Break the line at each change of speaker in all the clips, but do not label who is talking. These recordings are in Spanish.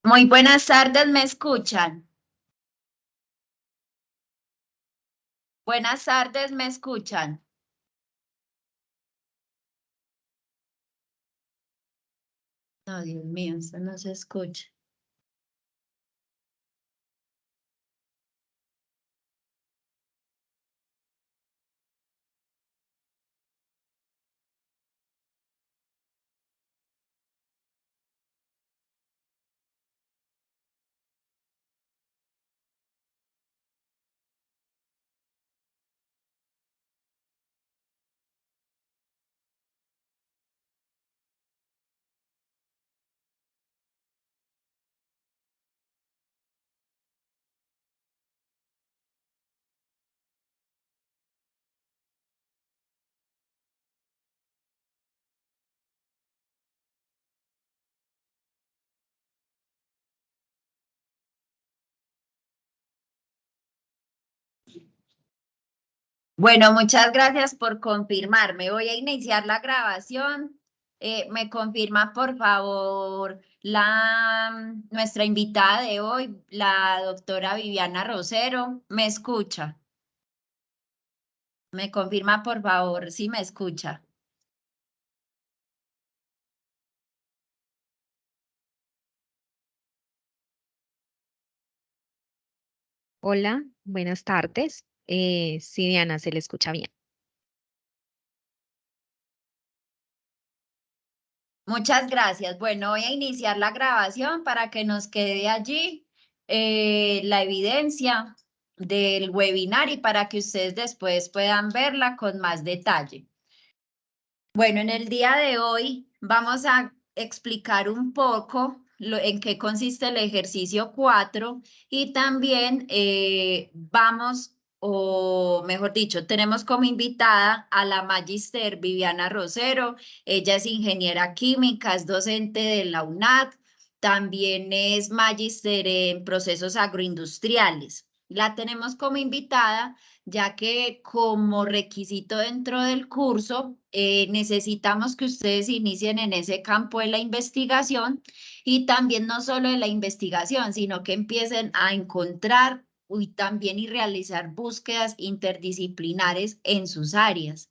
Muy buenas tardes, ¿me escuchan? Buenas tardes, ¿me escuchan? No, Dios mío, esto no se escucha. Bueno, muchas gracias por confirmarme. Voy a iniciar la grabación. ¿Me confirma, por favor, nuestra invitada de hoy, la doctora Viviana Rosero? ¿Me escucha? ¿Me confirma, por favor, si me escucha?
Hola, buenas tardes. Sí, Diana, se le escucha bien.
Muchas gracias. Bueno, voy a iniciar la grabación para que nos quede allí la evidencia del webinar y para que ustedes después puedan verla con más detalle. Bueno, en el día de hoy vamos a explicar un poco en qué consiste el ejercicio 4 y también vamos, o mejor dicho, tenemos como invitada a la Magister Viviana Rosero. Ella es ingeniera química, es docente de la UNAD, también es Magister en procesos agroindustriales. La tenemos como invitada ya que como requisito dentro del curso necesitamos que ustedes inicien en ese campo de la investigación y también no solo de la investigación, sino que empiecen a encontrar y también y realizar búsquedas interdisciplinares en sus áreas.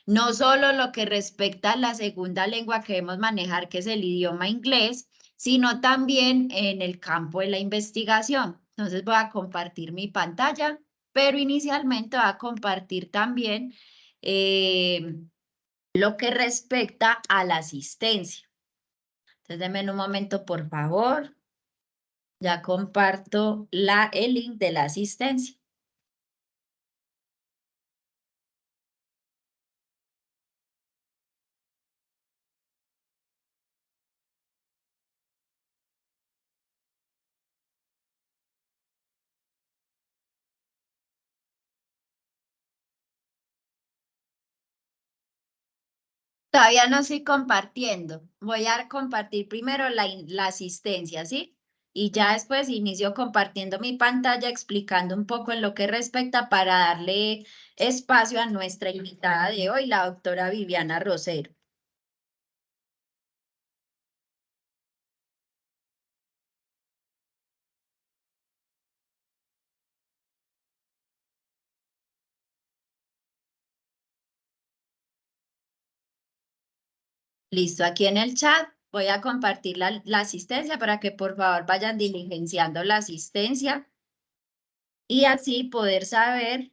No solo lo que respecta a la segunda lengua que debemos manejar, que es el idioma inglés, sino también en el campo de la investigación. Entonces voy a compartir mi pantalla, pero inicialmente voy a compartir también eh, lo que respecta a la asistencia. Entonces denme un momento, por favor. Ya comparto el link de la asistencia. Todavía no estoy compartiendo. Voy a compartir primero la asistencia, ¿sí? Y ya después inicio compartiendo mi pantalla explicando un poco en lo que respecta para darle espacio a nuestra invitada de hoy, la doctora Viviana Rosero. Listo, aquí en el chat voy a compartir la asistencia para que por favor vayan diligenciando la asistencia y así poder saber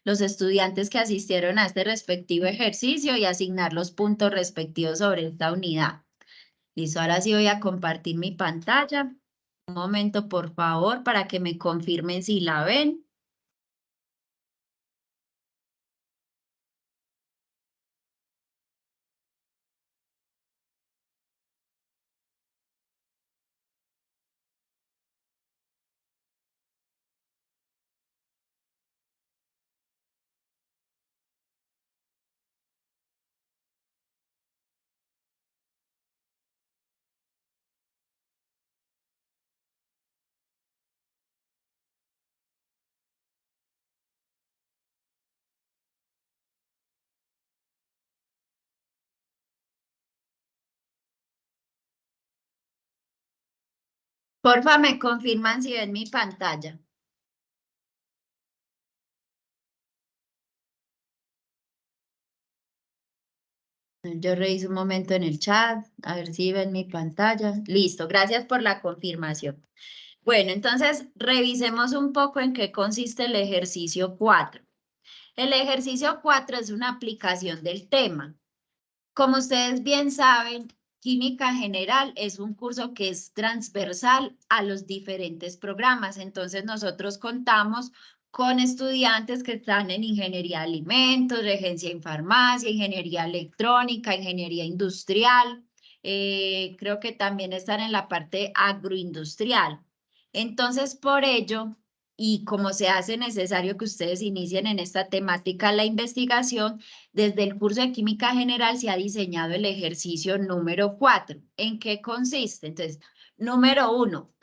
los estudiantes que asistieron a este respectivo ejercicio y asignar los puntos respectivos sobre esta unidad. Listo, ahora sí voy a compartir mi pantalla. Un momento, por favor, para que me confirmen si la ven. Porfa, me confirman si ven mi pantalla. Yo reviso un momento en el chat, a ver si ven mi pantalla. Listo, gracias por la confirmación. Bueno, entonces revisemos un poco en qué consiste el ejercicio 4. El ejercicio 4 es una aplicación del tema. Como ustedes bien saben, Química General es un curso que es transversal a los diferentes programas. Entonces, nosotros contamos con estudiantes que están en Ingeniería de Alimentos, Regencia en Farmacia, Ingeniería Electrónica, Ingeniería Industrial. Creo que también están en la parte agroindustrial. Entonces, por ello, y como se hace necesario que ustedes inicien en esta temática la investigación, desde el curso de Química General se ha diseñado el ejercicio número 4. ¿En qué consiste? Entonces, número 1,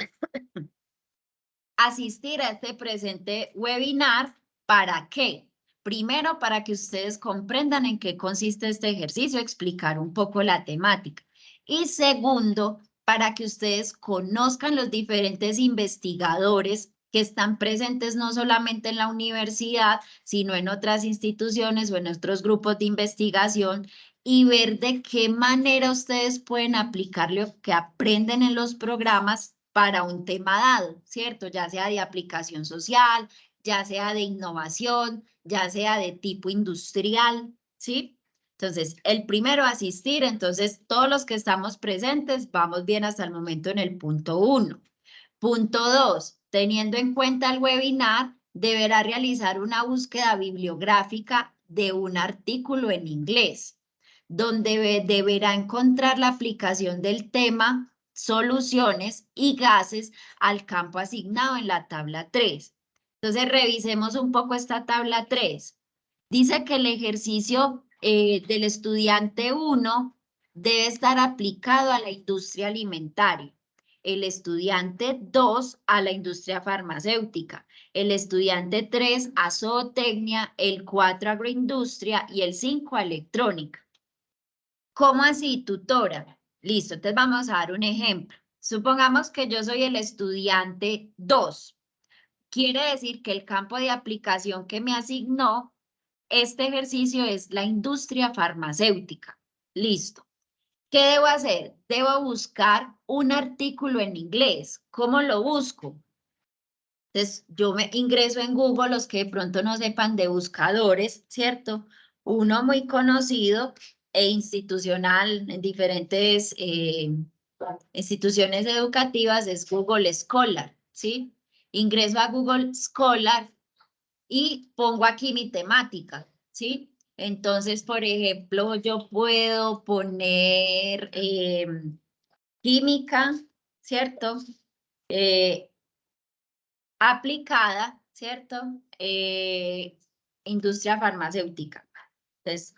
asistir a este presente webinar. ¿Para qué? Primero, para que ustedes comprendan en qué consiste este ejercicio, explicar un poco la temática. Y segundo, para que ustedes conozcan los diferentes investigadores que están presentes no solamente en la universidad, sino en otras instituciones o en otros grupos de investigación y ver de qué manera ustedes pueden aplicar lo que aprenden en los programas para un tema dado, ¿cierto? Ya sea de aplicación social, ya sea de innovación, ya sea de tipo industrial, ¿sí? Entonces, el primero, asistir. Entonces, todos los que estamos presentes, vamos bien hasta el momento en el punto 1. Punto 2, teniendo en cuenta el webinar, deberá realizar una búsqueda bibliográfica de un artículo en inglés, donde deberá encontrar la aplicación del tema, soluciones y gases al campo asignado en la tabla 3. Entonces, revisemos un poco esta tabla 3. Dice que el ejercicio del estudiante 1 debe estar aplicado a la industria alimentaria, el estudiante 2 a la industria farmacéutica, el estudiante 3 a zootecnia, el 4 a agroindustria y el 5 a electrónica. ¿Cómo así, tutora? Listo, entonces vamos a dar un ejemplo. Supongamos que yo soy el estudiante 2. Quiere decir que el campo de aplicación que me asignó este ejercicio es la industria farmacéutica. Listo. ¿Qué debo hacer? Debo buscar un artículo en inglés. ¿Cómo lo busco? Entonces, yo me ingreso en Google, los que de pronto no sepan de buscadores, ¿cierto? Uno muy conocido e institucional en diferentes instituciones educativas es Google Scholar, ¿sí? Ingreso a Google Scholar y pongo aquí mi temática, ¿sí? Entonces, por ejemplo, yo puedo poner química, ¿cierto? Eh, aplicada, ¿cierto? Industria farmacéutica. Entonces,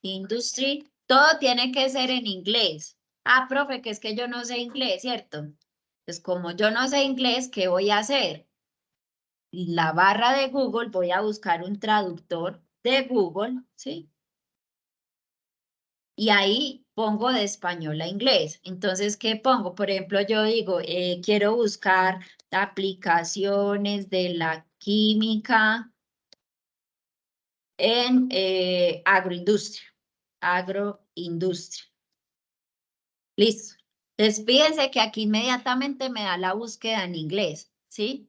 industry, todo tiene que ser en inglés. Ah, profe, que es que yo no sé inglés, ¿cierto? Entonces, como yo no sé inglés, ¿qué voy a hacer? La barra de Google, voy a buscar un traductor de Google, ¿sí? Y ahí pongo de español a inglés. Entonces, ¿qué pongo? Por ejemplo, yo digo, quiero buscar aplicaciones de la química en agroindustria. Agroindustria. Listo. Entonces, fíjense que aquí inmediatamente me da la búsqueda en inglés, ¿sí?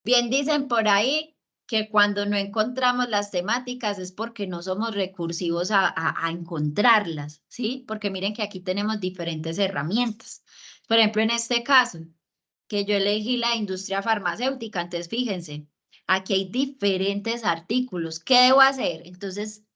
Bien dicen por ahí que cuando no encontramos las temáticas es porque no somos recursivos a encontrarlas, ¿sí? Porque miren que aquí tenemos diferentes herramientas. Por ejemplo, en este caso, que yo elegí la industria farmacéutica, entonces fíjense, aquí hay diferentes artículos. ¿Qué debo hacer? Entonces,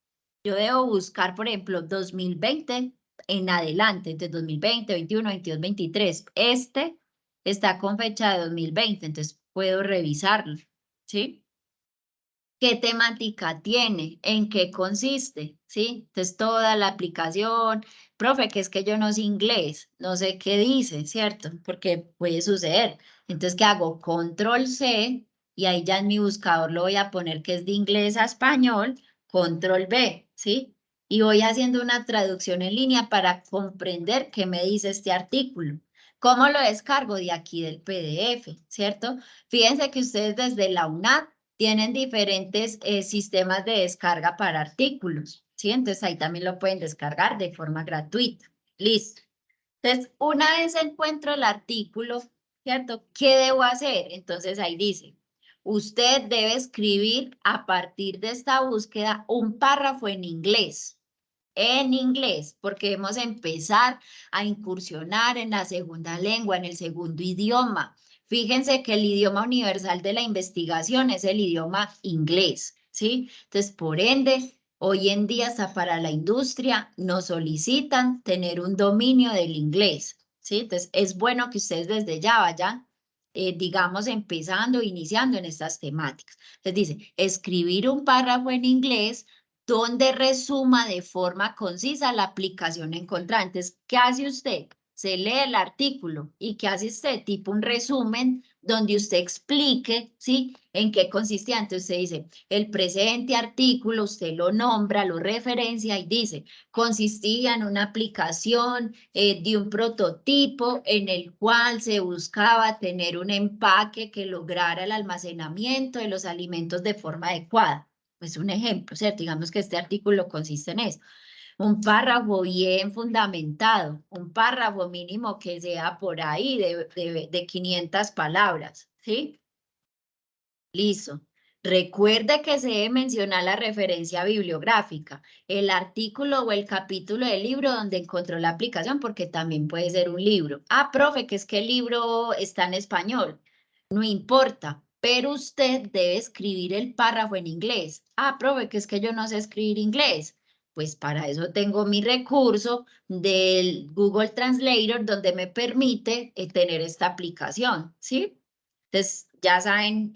yo debo buscar, por ejemplo, 2020 en adelante, entonces 2020, 21, 22, 23. Este está con fecha de 2020, entonces puedo revisarlo, ¿sí? ¿Qué temática tiene? ¿En qué consiste? ¿Sí? Entonces toda la aplicación, profe, que es que yo no sé inglés, no sé qué dice, ¿cierto? Porque puede suceder. Entonces, ¿qué hago? Control C y ahí ya en mi buscador lo voy a poner que es de inglés a español, Control V, ¿sí? Y voy haciendo una traducción en línea para comprender qué me dice este artículo. ¿Cómo lo descargo? De aquí del PDF, ¿cierto? Fíjense que ustedes desde la UNAD tienen diferentes sistemas de descarga para artículos, ¿sí? Entonces ahí también lo pueden descargar de forma gratuita. Listo. Entonces, una vez encuentro el artículo, ¿cierto? ¿Qué debo hacer? Entonces ahí dice, usted debe escribir a partir de esta búsqueda un párrafo en inglés, porque debemos empezar a incursionar en la segunda lengua, en el segundo idioma. Fíjense que el idioma universal de la investigación es el idioma inglés, ¿sí? Entonces, por ende, hoy en día hasta para la industria nos solicitan tener un dominio del inglés, ¿sí? Entonces, es bueno que ustedes desde ya vayan, digamos, empezando, iniciando en estas temáticas. Entonces, dice, escribir un párrafo en inglés donde resuma de forma concisa la aplicación encontrada. Entonces, ¿qué hace usted? Se lee el artículo y ¿qué hace usted? Tipo un resumen donde usted explique, ¿sí? En qué consistía. Entonces usted dice, el presente artículo, usted lo nombra, lo referencia y dice, consistía en una aplicación de un prototipo en el cual se buscaba tener un empaque que lograra el almacenamiento de los alimentos de forma adecuada. Pues un ejemplo, ¿cierto? Digamos que este artículo consiste en eso. Un párrafo bien fundamentado, un párrafo mínimo que sea por ahí de 500 palabras, ¿sí? Listo. Recuerde que se debe mencionar la referencia bibliográfica, el artículo o el capítulo del libro donde encontró la aplicación, porque también puede ser un libro. Ah, profe, que es que el libro está en español. No importa, pero usted debe escribir el párrafo en inglés. Ah, profe, que es que yo no sé escribir inglés. Pues para eso tengo mi recurso del Google Translator donde me permite tener esta aplicación, ¿sí? Entonces, ya saben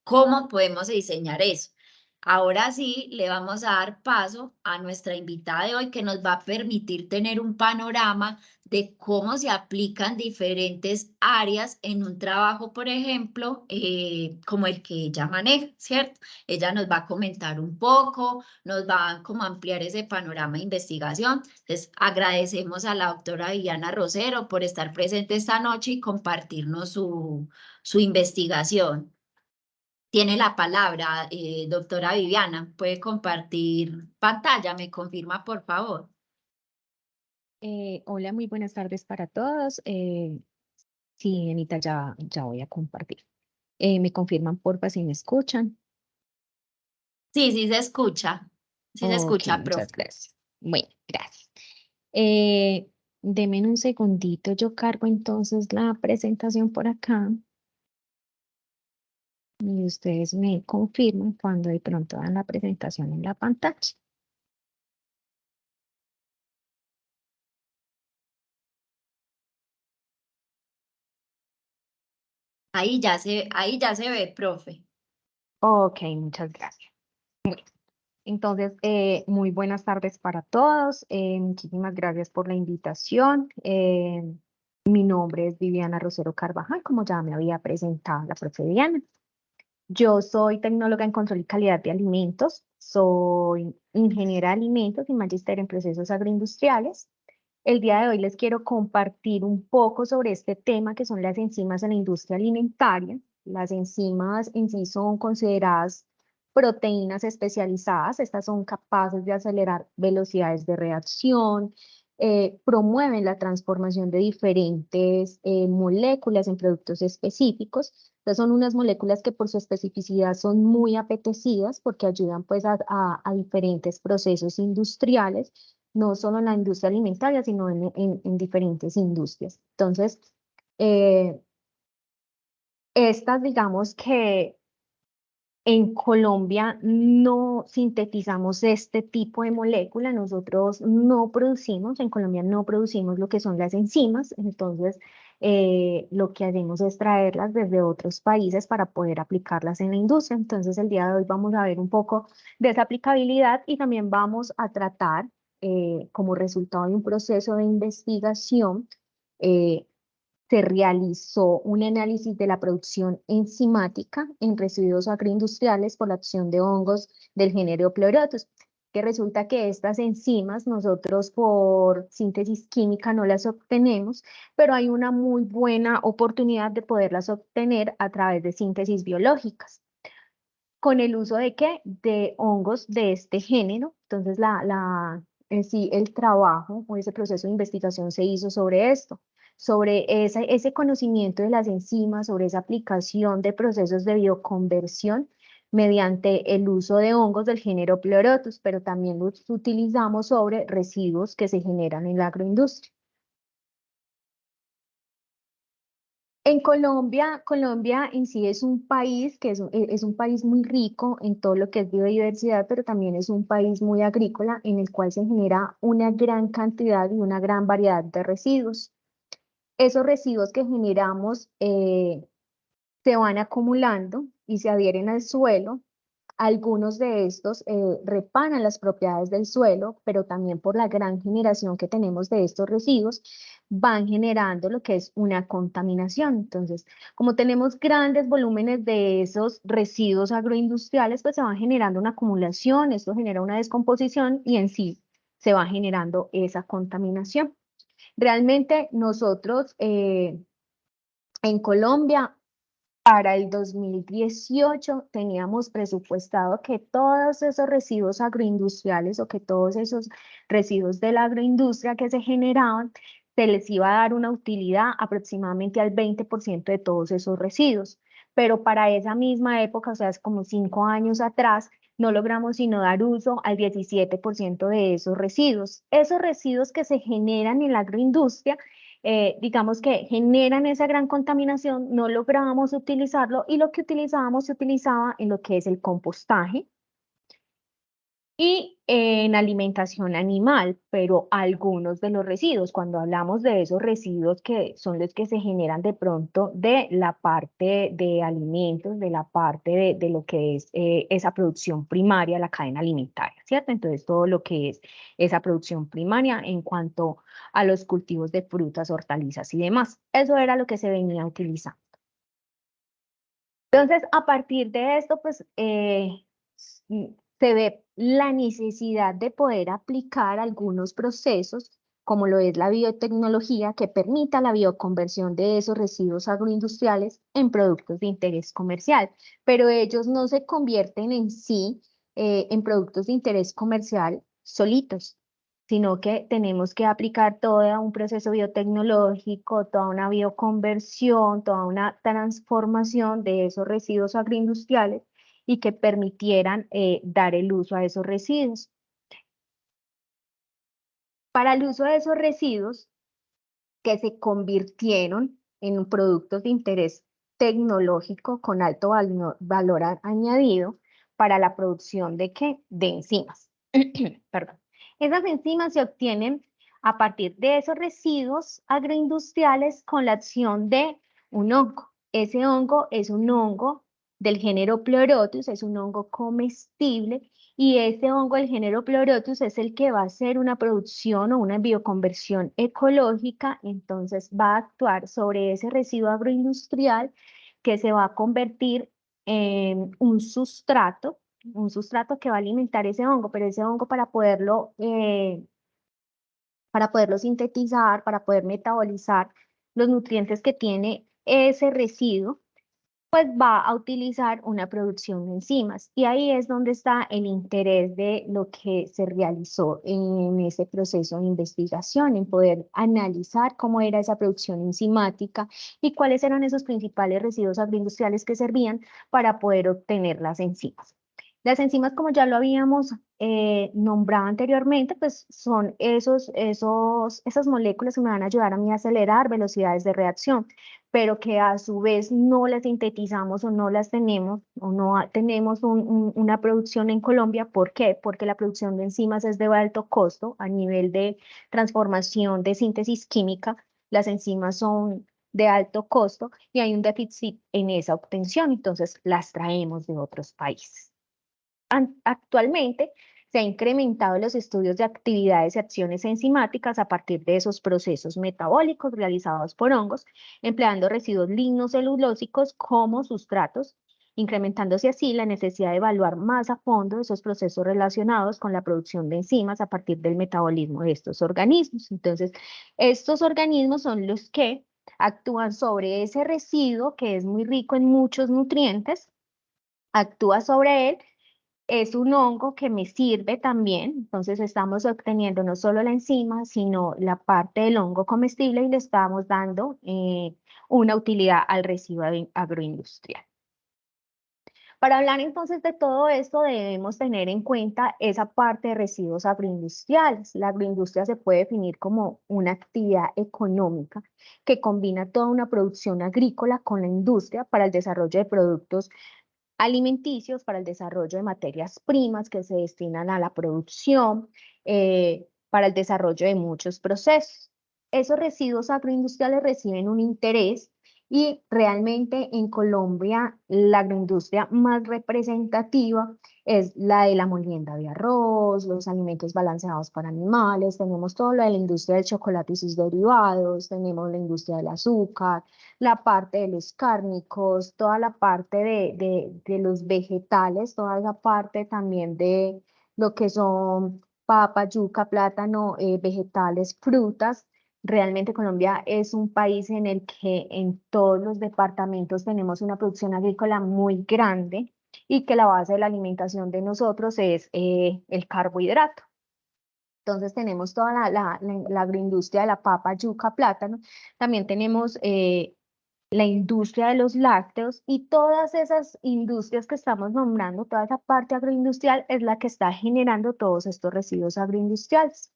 cómo podemos diseñar eso. Ahora sí, le vamos a dar paso a nuestra invitada de hoy que nos va a permitir tener un panorama de cómo se aplican diferentes áreas en un trabajo, por ejemplo, como el que ella maneja, ¿cierto? Ella nos va a comentar un poco, nos va a como ampliar ese panorama de investigación. Entonces, agradecemos a la doctora Viviana Rosero por estar presente esta noche y compartirnos su investigación. Tiene la palabra, doctora Viviana. Puede compartir pantalla, me confirma, por favor.
Hola, muy buenas tardes para todos. Sí, Anita, ya voy a compartir. ¿Me confirman, porfa, si me escuchan?
Sí, sí se escucha. Sí se
Ok,
escucha,
muchas
profe.
gracias. Bueno, gracias. Eh, Deme un segundito, yo cargo entonces la presentación por acá y ustedes me confirman cuando de pronto dan la presentación en la pantalla.
Ahí ya se ve, profe.
Ok, muchas gracias. Bueno, entonces, muy buenas tardes para todos. Muchísimas gracias por la invitación. Mi nombre es Viviana Rosero Carvajal, como ya me había presentado la profe Diana. Yo soy tecnóloga en control y calidad de alimentos, soy ingeniera de alimentos y magíster en procesos agroindustriales. El día de hoy les quiero compartir un poco sobre este tema que son las enzimas en la industria alimentaria. Las enzimas en sí son consideradas proteínas especializadas. Estas son capaces de acelerar velocidades de reacción, promueven la transformación de diferentes moléculas en productos específicos. Estas son unas moléculas que por su especificidad son muy apetecidas porque ayudan pues a diferentes procesos industriales, no solo en la industria alimentaria, sino en diferentes industrias. Entonces, eh, estas digamos que en Colombia no sintetizamos este tipo de molécula, nosotros no producimos, en Colombia no producimos lo que son las enzimas, entonces lo que hacemos es traerlas desde otros países para poder aplicarlas en la industria. Entonces el día de hoy vamos a ver un poco de esa aplicabilidad y también vamos a tratar como resultado de un proceso de investigación. eh, Se realizó un análisis de la producción enzimática en residuos agroindustriales por la acción de hongos del género Pleurotus. que resulta que estas enzimas nosotros por síntesis química no las obtenemos, pero hay una muy buena oportunidad de poderlas obtener a través de síntesis biológicas. ¿Con el uso de qué? De hongos de este género. Entonces, en sí, el trabajo o ese proceso de investigación se hizo sobre esto, sobre ese conocimiento de las enzimas, sobre esa aplicación de procesos de bioconversión mediante el uso de hongos del género Pleurotus, pero también los utilizamos sobre residuos que se generan en la agroindustria. En Colombia, Colombia en sí es un país que es un país muy rico en todo lo que es biodiversidad, pero también es un país muy agrícola en el cual se genera una gran cantidad y una gran variedad de residuos. Esos residuos que generamos se van acumulando y se adhieren al suelo. Algunos de estos reparan las propiedades del suelo, pero también por la gran generación que tenemos de estos residuos, van generando lo que es una contaminación. Entonces, como tenemos grandes volúmenes de esos residuos agroindustriales, pues se va generando una acumulación, esto genera una descomposición y en sí se va generando esa contaminación. Realmente nosotros en Colombia para el 2018 teníamos presupuestado que todos esos residuos agroindustriales o que todos esos residuos de la agroindustria que se generaban, se les iba a dar una utilidad aproximadamente al 20% de todos esos residuos. Pero para esa misma época, o sea, es como 5 años atrás, no logramos sino dar uso al 17% de esos residuos. Esos residuos que se generan en la agroindustria digamos que generan esa gran contaminación, no lográbamos utilizarlo y lo que utilizábamos se utilizaba en lo que es el compostaje y en alimentación animal, pero algunos de los residuos, cuando hablamos de esos residuos que son los que se generan de pronto de la parte de alimentos, de la parte de lo que es esa producción primaria, la cadena alimentaria, ¿cierto? Entonces, todo lo que es esa producción primaria en cuanto a los cultivos de frutas, hortalizas y demás. Eso era lo que se venía utilizando. Entonces, a partir de esto, pues se ve la necesidad de poder aplicar algunos procesos, como lo es la biotecnología, que permita la bioconversión de esos residuos agroindustriales en productos de interés comercial, pero ellos no se convierten en sí en productos de interés comercial solitos, sino que tenemos que aplicar todo un proceso biotecnológico, toda una bioconversión, toda una transformación de esos residuos agroindustriales y que permitieran dar el uso a esos residuos. Para el uso de esos residuos que se convirtieron en productos de interés tecnológico con alto valor añadido para la producción de ¿qué? De enzimas. Perdón. Esas enzimas se obtienen a partir de esos residuos agroindustriales con la acción de un hongo. Ese hongo es un hongo del género Pleurotus, es un hongo comestible y ese hongo del género Pleurotus es el que va a hacer una producción o una bioconversión ecológica, entonces va a actuar sobre ese residuo agroindustrial que se va a convertir en un sustrato que va a alimentar ese hongo, pero ese hongo para poderlo sintetizar, para poder metabolizar los nutrientes que tiene ese residuo, pues va a utilizar una producción de enzimas. Y ahí es donde está el interés de lo que se realizó en ese proceso de investigación, en poder analizar cómo era esa producción enzimática y cuáles eran esos principales residuos agroindustriales que servían para poder obtener las enzimas. Las enzimas, como ya lo habíamos nombrado anteriormente, pues son esas moléculas que me van a ayudar a mí a acelerar velocidades de reacción, pero que a su vez no las sintetizamos o no las tenemos o no tenemos una producción en Colombia. ¿Por qué? Porque la producción de enzimas es de alto costo a nivel de transformación de síntesis química. Las enzimas son de alto costo y hay un déficit en esa obtención, entonces las traemos de otros países. Actualmente se han incrementado los estudios de actividades y acciones enzimáticas a partir de esos procesos metabólicos realizados por hongos, empleando residuos lignocelulósicos como sustratos incrementándose así la necesidad de evaluar más a fondo esos procesos relacionados con la producción de enzimas a partir del metabolismo de estos organismos. Entonces, estos organismos son los que actúan sobre ese residuo que es muy rico en muchos nutrientes, actúa sobre él, es un hongo que me sirve también, entonces estamos obteniendo no solo la enzima, sino la parte del hongo comestible y le estamos dando una utilidad al residuo agroindustrial. Para hablar entonces de todo esto debemos tener en cuenta esa parte de residuos agroindustriales. La agroindustria se puede definir como una actividad económica que combina toda una producción agrícola con la industria para el desarrollo de productos alimenticios, para el desarrollo de materias primas que se destinan a la producción, para el desarrollo de muchos procesos. Esos residuos agroindustriales reciben un interés y realmente en Colombia la agroindustria más representativa es la de la molienda de arroz, los alimentos balanceados para animales, tenemos todo lo de la industria del chocolate y sus derivados, tenemos la industria del azúcar, la parte de los cárnicos, toda la parte de los vegetales, toda la parte también de lo que son papa, yuca, plátano, vegetales, frutas. Realmente Colombia es un país en el que en todos los departamentos tenemos una producción agrícola muy grande y que la base de la alimentación de nosotros es el carbohidrato. Entonces tenemos toda la agroindustria de la papa, yuca, plátano. También tenemos la industria de los lácteos y todas esas industrias que estamos nombrando, toda esa parte agroindustrial es la que está generando todos estos residuos agroindustriales.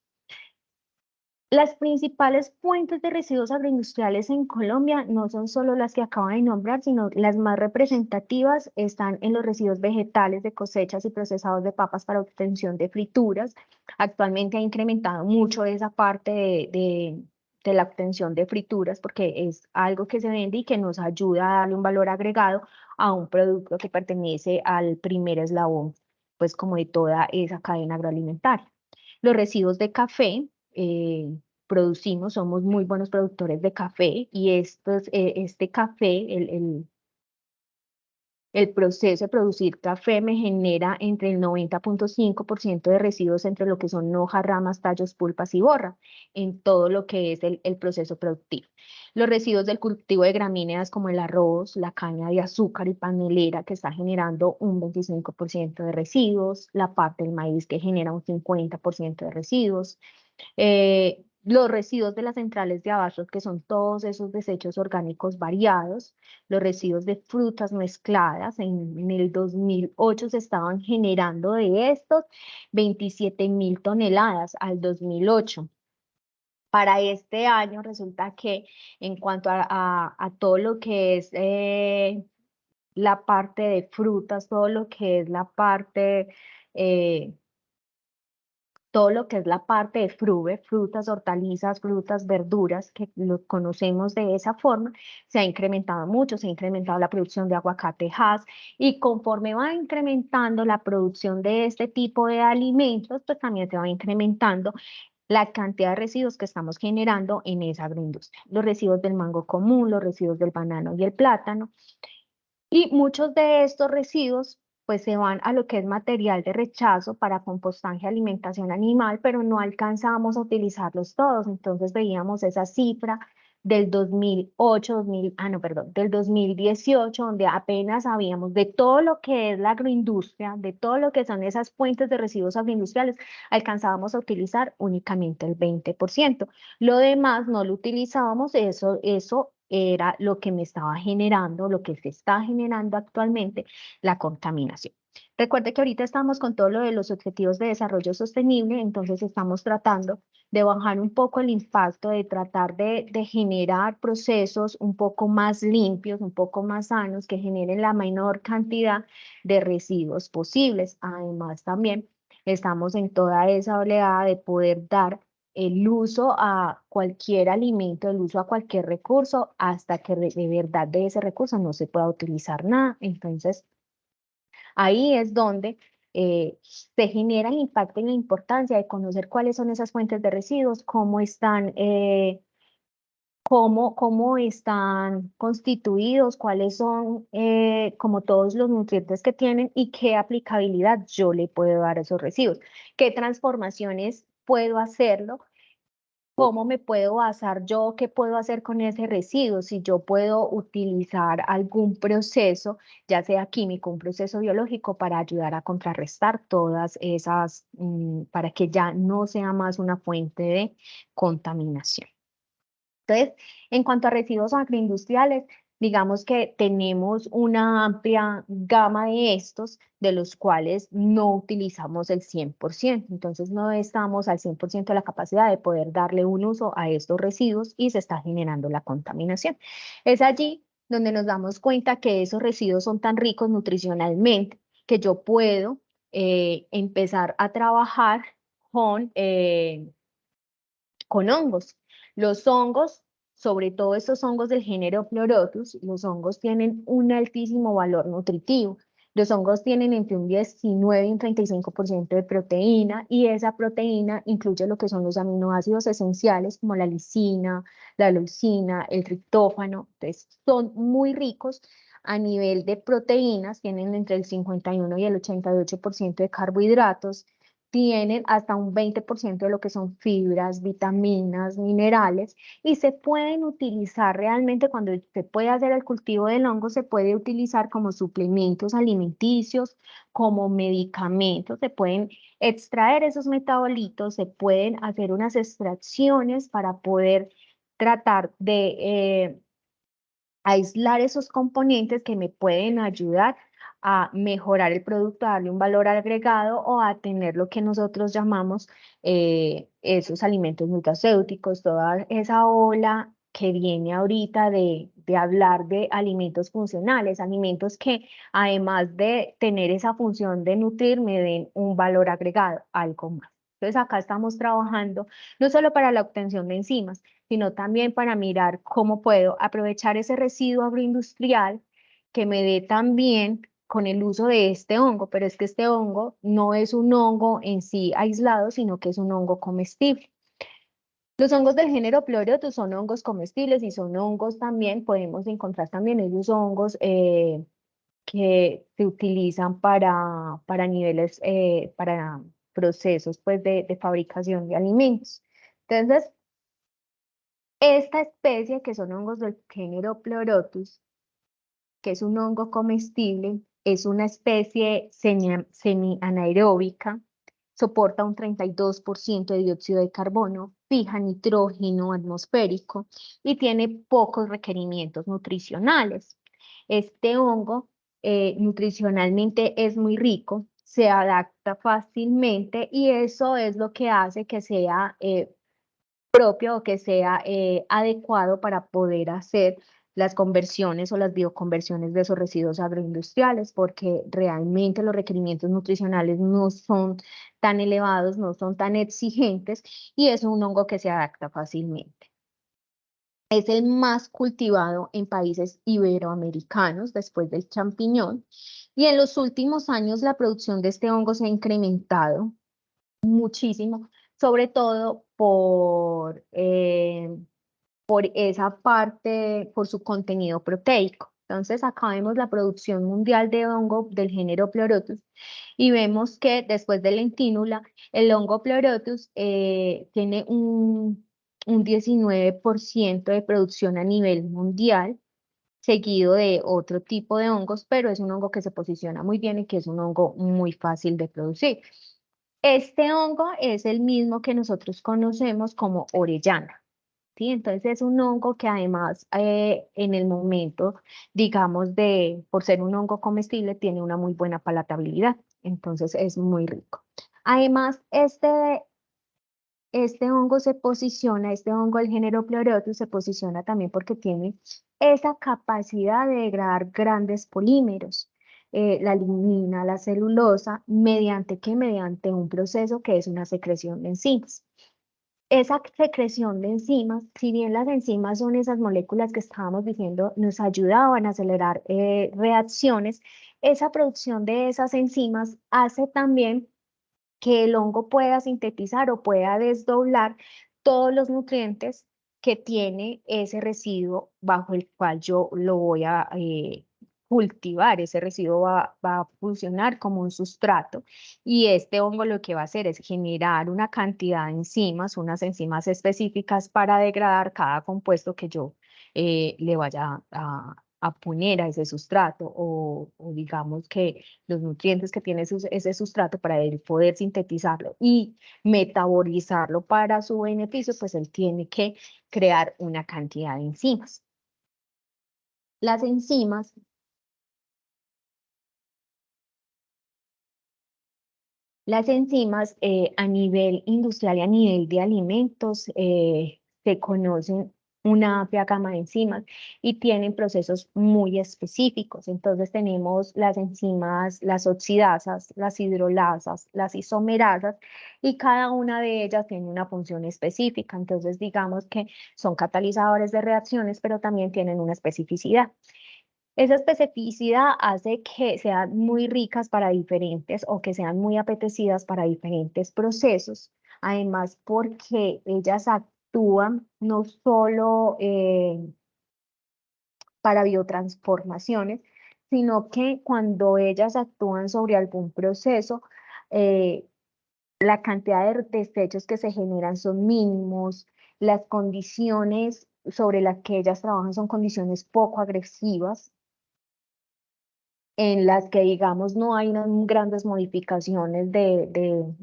Las principales fuentes de residuos agroindustriales en Colombia no son solo las que acabo de nombrar, sino las más representativas están en los residuos vegetales de cosechas y procesados de papas para obtención de frituras. Actualmente ha incrementado mucho esa parte de la obtención de frituras porque es algo que se vende y que nos ayuda a darle un valor agregado a un producto que pertenece al primer eslabón, pues como de toda esa cadena agroalimentaria. Los residuos de café, producimos, somos muy buenos productores de café y este café, el proceso de producir café me genera entre el 90,5% de residuos entre lo que son hojas, ramas, tallos, pulpas y borra, en todo lo que es el proceso productivo. Los residuos del cultivo de gramíneas como el arroz, la caña de azúcar y panelera que está generando un 25% de residuos, la parte del maíz que genera un 50% de residuos, los residuos de las centrales de abasto, que son todos esos desechos orgánicos variados, los residuos de frutas mezcladas, en el 2008 se estaban generando de estos 27.000 toneladas al 2008. Para este año resulta que en cuanto a todo lo que es la parte de frutas, todo lo que es la parte todo lo que es la parte de FRUVE, frutas, hortalizas, frutas, verduras, que lo conocemos de esa forma, se ha incrementado mucho, se ha incrementado la producción de aguacate Hass y conforme va incrementando la producción de este tipo de alimentos, pues también se va incrementando la cantidad de residuos que estamos generando en esa agroindustria. Los residuos del mango común, los residuos del banano y el plátano, y muchos de estos residuos pues se van a lo que es material de rechazo para compostaje, alimentación animal, pero no alcanzamos a utilizarlos todos. Entonces veíamos esa cifra del 2008, no, perdón, del 2018, donde apenas sabíamos de todo lo que es la agroindustria, de todo lo que son esas fuentes de residuos agroindustriales, alcanzábamos a utilizar únicamente el 20%. Lo demás no lo utilizábamos, eso era lo que me estaba generando, lo que se está generando actualmente, la contaminación. Recuerde que ahorita estamos con todo lo de los objetivos de desarrollo sostenible, entonces estamos tratando de bajar un poco el impacto, de tratar de generar procesos un poco más limpios, un poco más sanos, que generen la menor cantidad de residuos posibles. Además, también estamos en toda esa oleada de poder dar el uso a cualquier alimento, el uso a cualquier recurso, hasta que de verdad de ese recurso no se pueda utilizar nada. Entonces, ahí es donde se genera el impacto y la importancia de conocer cuáles son esas fuentes de residuos, cómo están constituidos, cuáles son como todos los nutrientes que tienen y qué aplicabilidad yo le puedo dar a esos residuos, qué transformaciones puedo hacerlo, cómo me puedo basar yo, qué puedo hacer con ese residuo, si yo puedo utilizar algún proceso, ya sea químico, un proceso biológico, para ayudar a contrarrestar todas esas, para que ya no sea más una fuente de contaminación. Entonces, en cuanto a residuos agroindustriales, digamos que tenemos una amplia gama de estos, de los cuales no utilizamos el 100%. Entonces, no estamos al 100% de la capacidad de poder darle un uso a estos residuos y se está generando la contaminación. Es allí donde nos damos cuenta que esos residuos son tan ricos nutricionalmente que yo puedo empezar a trabajar con hongos. Los hongos, sobre todo estos hongos del género Pleurotus, los hongos tienen un altísimo valor nutritivo. Los hongos tienen entre un 19 y un 35% de proteína y esa proteína incluye lo que son los aminoácidos esenciales como la lisina, la leucina, el triptófano. Entonces, son muy ricos a nivel de proteínas, tienen entre el 51 y el 88% de carbohidratos, tienen hasta un 20% de lo que son fibras, vitaminas, minerales, y se pueden utilizar realmente cuando se puede hacer el cultivo del hongo, se puede utilizar como suplementos alimenticios, como medicamentos, se pueden extraer esos metabolitos, se pueden hacer unas extracciones para poder tratar de aislar esos componentes que me pueden ayudar a mejorar el producto, a darle un valor agregado o a tener lo que nosotros llamamos esos alimentos nutracéuticos, toda esa ola que viene ahorita de hablar de alimentos funcionales, alimentos que además de tener esa función de nutrir, me den un valor agregado, algo más. Entonces acá estamos trabajando no solo para la obtención de enzimas, sino también para mirar cómo puedo aprovechar ese residuo agroindustrial que me dé también con el uso de este hongo, pero es que este hongo no es un hongo en sí aislado, sino que es un hongo comestible. Los hongos del género Pleurotus son hongos comestibles y son hongos también, podemos encontrar también esos hongos que se utilizan para niveles, para procesos pues, de fabricación de alimentos. Entonces, esta especie, que son hongos del género Pleurotus, que es un hongo comestible, es una especie semi-anaeróbica, soporta un 32% de dióxido de carbono, fija nitrógeno atmosférico y tiene pocos requerimientos nutricionales. Este hongo nutricionalmente es muy rico, se adapta fácilmente y eso es lo que hace que sea propio o que sea adecuado para poder hacer las conversiones o las bioconversiones de esos residuos agroindustriales, porque realmente los requerimientos nutricionales no son tan elevados, no son tan exigentes y es un hongo que se adapta fácilmente. Es el más cultivado en países iberoamericanos después del champiñón y en los últimos años la producción de este hongo se ha incrementado muchísimo, sobre todo por esa parte, por su contenido proteico. Entonces, acá vemos la producción mundial de hongo del género Pleurotus y vemos que después de lentínula, el hongo Pleurotus tiene un 19% de producción a nivel mundial, seguido de otro tipo de hongos, pero es un hongo que se posiciona muy bien y que es un hongo muy fácil de producir. Este hongo es el mismo que nosotros conocemos como orellana, ¿sí? Entonces es un hongo que además en el momento, digamos, por ser un hongo comestible, tiene una muy buena palatabilidad, entonces es muy rico. Además, este hongo se posiciona, este hongo del género Pleurotus se posiciona también porque tiene esa capacidad de degradar grandes polímeros, la lignina, la celulosa, ¿mediante qué? Mediante un proceso que es una secreción de enzimas. Esa secreción de enzimas, si bien las enzimas son esas moléculas que estábamos diciendo, nos ayudaban a acelerar reacciones, esa producción de esas enzimas hace también que el hongo pueda sintetizar o pueda desdoblar todos los nutrientes que tiene ese residuo bajo el cual yo lo voy a cultivar. Ese residuo va a funcionar como un sustrato y este hongo lo que va a hacer es generar una cantidad de enzimas, unas enzimas específicas para degradar cada compuesto que yo le vaya a poner a ese sustrato o digamos que los nutrientes que tiene ese sustrato para él poder sintetizarlo y metabolizarlo para su beneficio, pues él tiene que crear una cantidad de enzimas. Las enzimas a nivel industrial y a nivel de alimentos se conocen una amplia gama de enzimas y tienen procesos muy específicos. Entonces tenemos las enzimas, las oxidasas, las hidrolasas, las isomerasas y cada una de ellas tiene una función específica. Entonces digamos que son catalizadores de reacciones, pero también tienen una especificidad. Esa especificidad hace que sean muy ricas para diferentes o que sean muy apetecidas para diferentes procesos. Además, porque ellas actúan no solo para biotransformaciones, sino que cuando ellas actúan sobre algún proceso, eh, la cantidad de desechos que se generan son mínimos, las condiciones sobre las que ellas trabajan son condiciones poco agresivas en las que, digamos, no hay unas grandes modificaciones de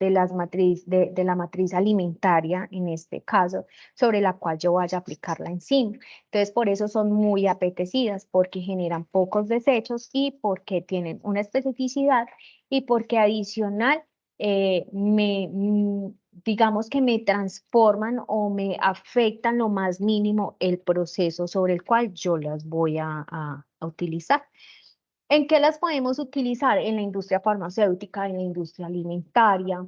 la matriz alimentaria, en este caso, sobre la cual yo vaya a aplicar la enzima. Entonces, por eso son muy apetecidas, porque generan pocos desechos y porque tienen una especificidad y porque adicional, digamos que me transforman o me afectan lo más mínimo el proceso sobre el cual yo las voy a utilizar. ¿En qué las podemos utilizar? En la industria farmacéutica, en la industria alimentaria,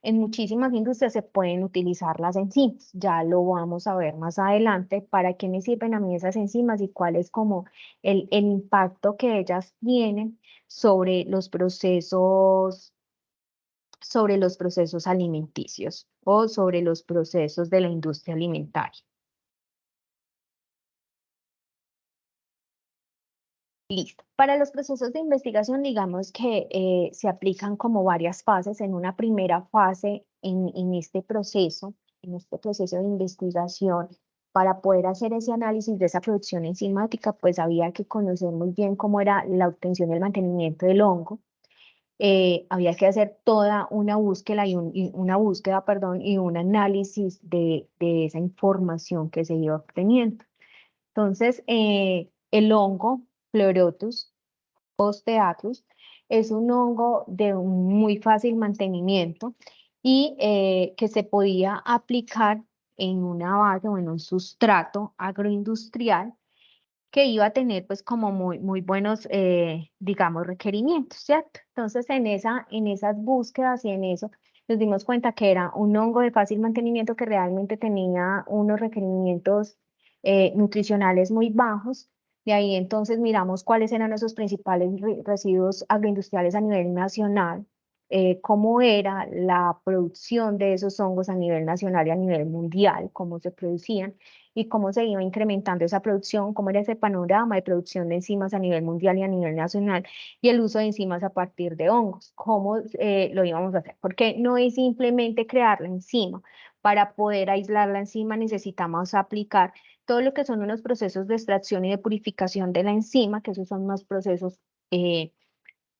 en muchísimas industrias se pueden utilizar las enzimas. Ya lo vamos a ver más adelante para qué me sirven a mí esas enzimas y cuál es como el impacto que ellas tienen sobre los procesos alimenticios o sobre los procesos de la industria alimentaria. Listo. Para los procesos de investigación, digamos que se aplican como varias fases. En una primera fase, en este proceso de investigación, para poder hacer ese análisis de esa producción enzimática, pues había que conocer muy bien cómo era la obtención y el mantenimiento del hongo. Había que hacer toda una búsqueda perdón, y un análisis de esa información que se iba obteniendo. Entonces, el hongo Pleurotus osteatus es un hongo de un muy fácil mantenimiento y que se podía aplicar en una base o en un sustrato agroindustrial que iba a tener pues como muy buenos, digamos, requerimientos, ¿cierto? Entonces en esas búsquedas y en eso nos dimos cuenta que era un hongo de fácil mantenimiento que realmente tenía unos requerimientos nutricionales muy bajos. De ahí entonces miramos cuáles eran esos principales residuos agroindustriales a nivel nacional, cómo era la producción de esos hongos a nivel nacional y a nivel mundial, cómo se producían y cómo se iba incrementando esa producción, cómo era ese panorama de producción de enzimas a nivel mundial y a nivel nacional, y el uso de enzimas a partir de hongos, cómo lo íbamos a hacer, porque no es simplemente crear la enzima. Para poder aislar la enzima necesitamos aplicar todo lo que son unos procesos de extracción y de purificación de la enzima, que esos son unos procesos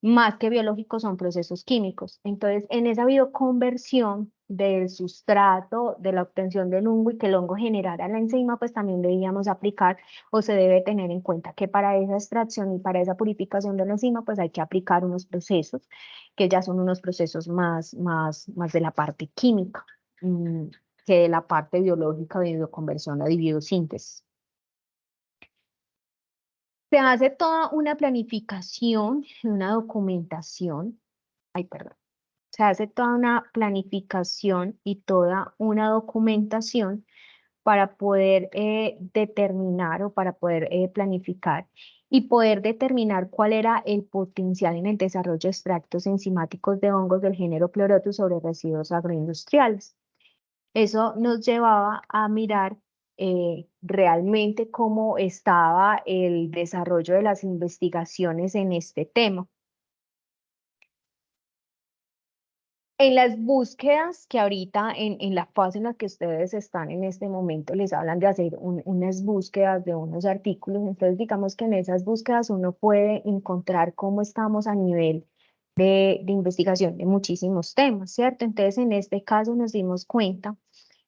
más que biológicos, son procesos químicos. Entonces, en esa bioconversión del sustrato, de la obtención del hongo y que el hongo generara la enzima, pues también debíamos aplicar o se debe tener en cuenta que para esa extracción y para esa purificación de la enzima, pues hay que aplicar unos procesos que ya son unos procesos más de la parte química que de la parte biológica de bioconversión o de biosíntesis. Se hace toda una planificación, una documentación, ay, perdón, se hace toda una planificación y toda una documentación para poder determinar o para poder planificar y poder determinar cuál era el potencial en el desarrollo de extractos enzimáticos de hongos del género Pleurotus sobre residuos agroindustriales. Eso nos llevaba a mirar realmente cómo estaba el desarrollo de las investigaciones en este tema. En las búsquedas que ahorita, en la fase en la que ustedes están en este momento, les hablan de hacer unas búsquedas de unos artículos. Entonces, digamos que en esas búsquedas uno puede encontrar cómo estamos a nivel de investigación de muchísimos temas, ¿cierto? Entonces, en este caso nos dimos cuenta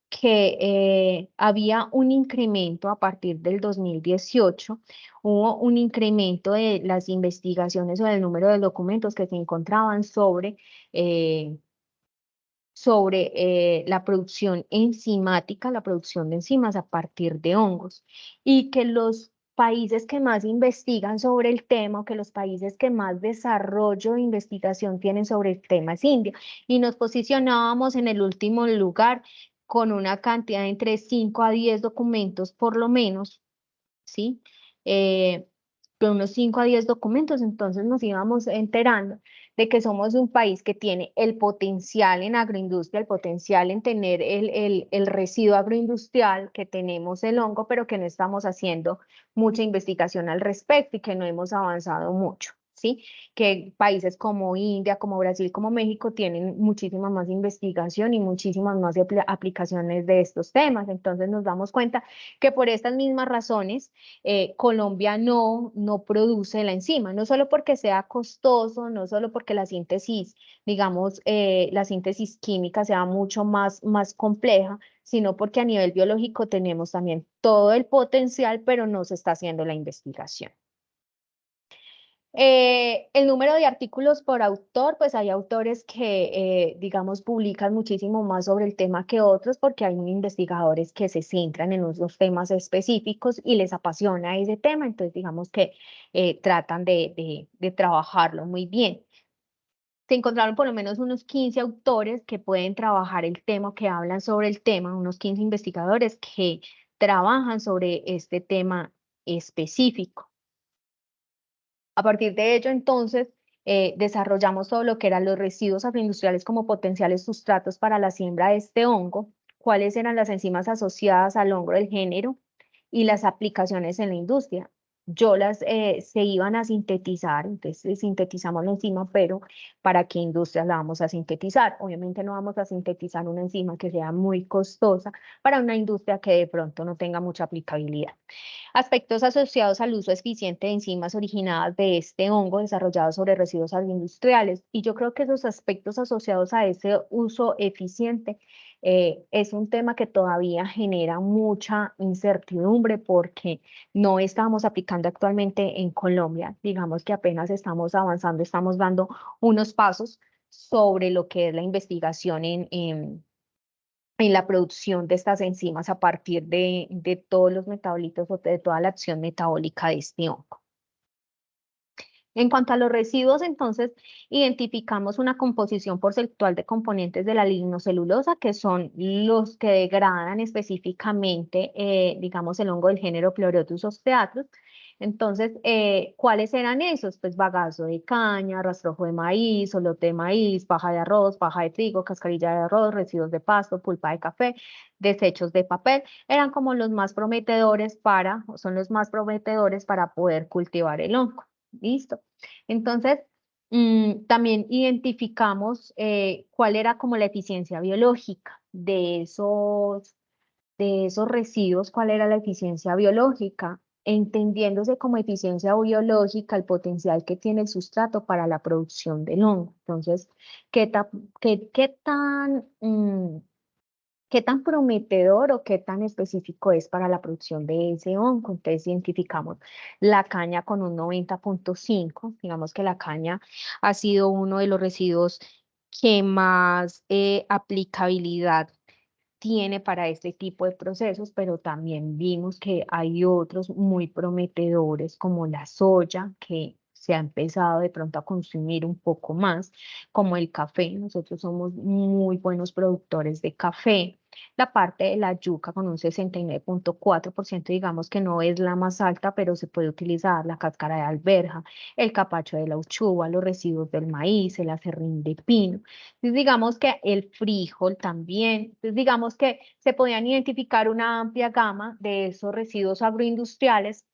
que había un incremento a partir del 2018, hubo un incremento de las investigaciones o del número de documentos que se encontraban eh, sobre la producción enzimática, la producción de enzimas a partir de hongos, y que los países que más investigan sobre el tema, o que los países que más desarrollo de investigación tienen sobre el tema es India, y nos posicionábamos en el último lugar con una cantidad de entre 5 a 10 documentos por lo menos, ¿sí? De unos 5 a 10 documentos, entonces nos íbamos enterando de que somos un país que tiene el potencial en agroindustria, el potencial en tener el residuo agroindustrial, que tenemos el hongo, pero que no estamos haciendo mucha investigación al respecto y que no hemos avanzado mucho. ¿Sí? Que países como India, como Brasil, como México tienen muchísima más investigación y muchísimas más aplicaciones de estos temas. Entonces nos damos cuenta que por estas mismas razones Colombia no produce la enzima, no solo porque sea costoso, no solo porque la síntesis, digamos, la síntesis química sea mucho más compleja, sino porque a nivel biológico tenemos también todo el potencial, pero no se está haciendo la investigación. El número de artículos por autor, pues hay autores que, digamos, publican muchísimo más sobre el tema que otros porque hay investigadores que se centran en unos temas específicos y les apasiona ese tema, entonces digamos que tratan de trabajarlo muy bien. Se encontraron por lo menos unos 15 autores que pueden trabajar el tema, que hablan sobre el tema, unos 15 investigadores que trabajan sobre este tema específico. A partir de ello, entonces, desarrollamos todo lo que eran los residuos agroindustriales como potenciales sustratos para la siembra de este hongo, cuáles eran las enzimas asociadas al hongo del género y las aplicaciones en la industria. Se iban a sintetizar, entonces sintetizamos la enzima, pero ¿para qué industrias la vamos a sintetizar? Obviamente no vamos a sintetizar una enzima que sea muy costosa para una industria que de pronto no tenga mucha aplicabilidad. Aspectos asociados al uso eficiente de enzimas originadas de este hongo desarrollado sobre residuos agroindustriales. Y yo creo que esos aspectos asociados a ese uso eficiente es un tema que todavía genera mucha incertidumbre porque no estamos aplicando actualmente en Colombia. Digamos que apenas estamos avanzando, estamos dando unos pasos sobre lo que es la investigación en la producción de estas enzimas a partir de todos los metabolitos o de toda la acción metabólica de este hongo. En cuanto a los residuos, entonces, identificamos una composición porcentual de componentes de la lignocelulosa, que son los que degradan específicamente, digamos, el hongo del género Pleurotus ostreatus. Entonces, ¿cuáles eran esos? Pues bagazo de caña, rastrojo de maíz, solote de maíz, paja de arroz, paja de trigo, cascarilla de arroz, residuos de pasto, pulpa de café, desechos de papel. Eran como los más prometedores son los más prometedores para poder cultivar el hongo. ¿Listo? Entonces, también identificamos cuál era como la eficiencia biológica de esos residuos, cuál era la eficiencia biológica, entendiéndose como eficiencia biológica el potencial que tiene el sustrato para la producción del hongo. Entonces, ¿qué, ta- qué tan prometedor o qué tan específico es para la producción de ese hongo? Entonces identificamos la caña con un 90,5. Digamos que la caña ha sido uno de los residuos que más aplicabilidad tiene para este tipo de procesos, pero también vimos que hay otros muy prometedores como la soya, que se ha empezado de pronto a consumir un poco más, como el café. Nosotros somos muy buenos productores de café. La parte de la yuca con un 69,4%, digamos que no es la más alta, pero se puede utilizar la cáscara de alberja, el capacho de la uchuva, los residuos del maíz, el acerrín de pino. Entonces, digamos que el frijol también. Entonces, digamos que se podían identificar una amplia gama de esos residuos agroindustriales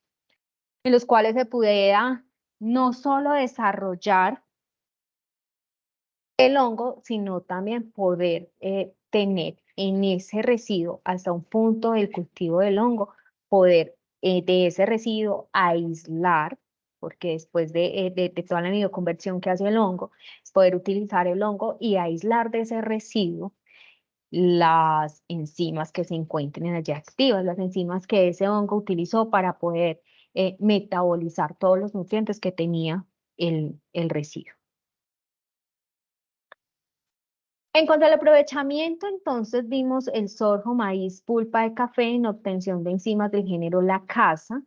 en los cuales se pudiera no solo desarrollar el hongo, sino también poder tener en ese residuo, hasta un punto del cultivo del hongo, poder de ese residuo aislar, porque después de toda la bioconversión que hace el hongo, es poder utilizar el hongo y aislar de ese residuo las enzimas que se encuentren allí activas, las enzimas que ese hongo utilizó para poder metabolizar todos los nutrientes que tenía el residuo. En cuanto al aprovechamiento, entonces vimos el sorgo, maíz, pulpa de café en obtención de enzimas del género lacasa,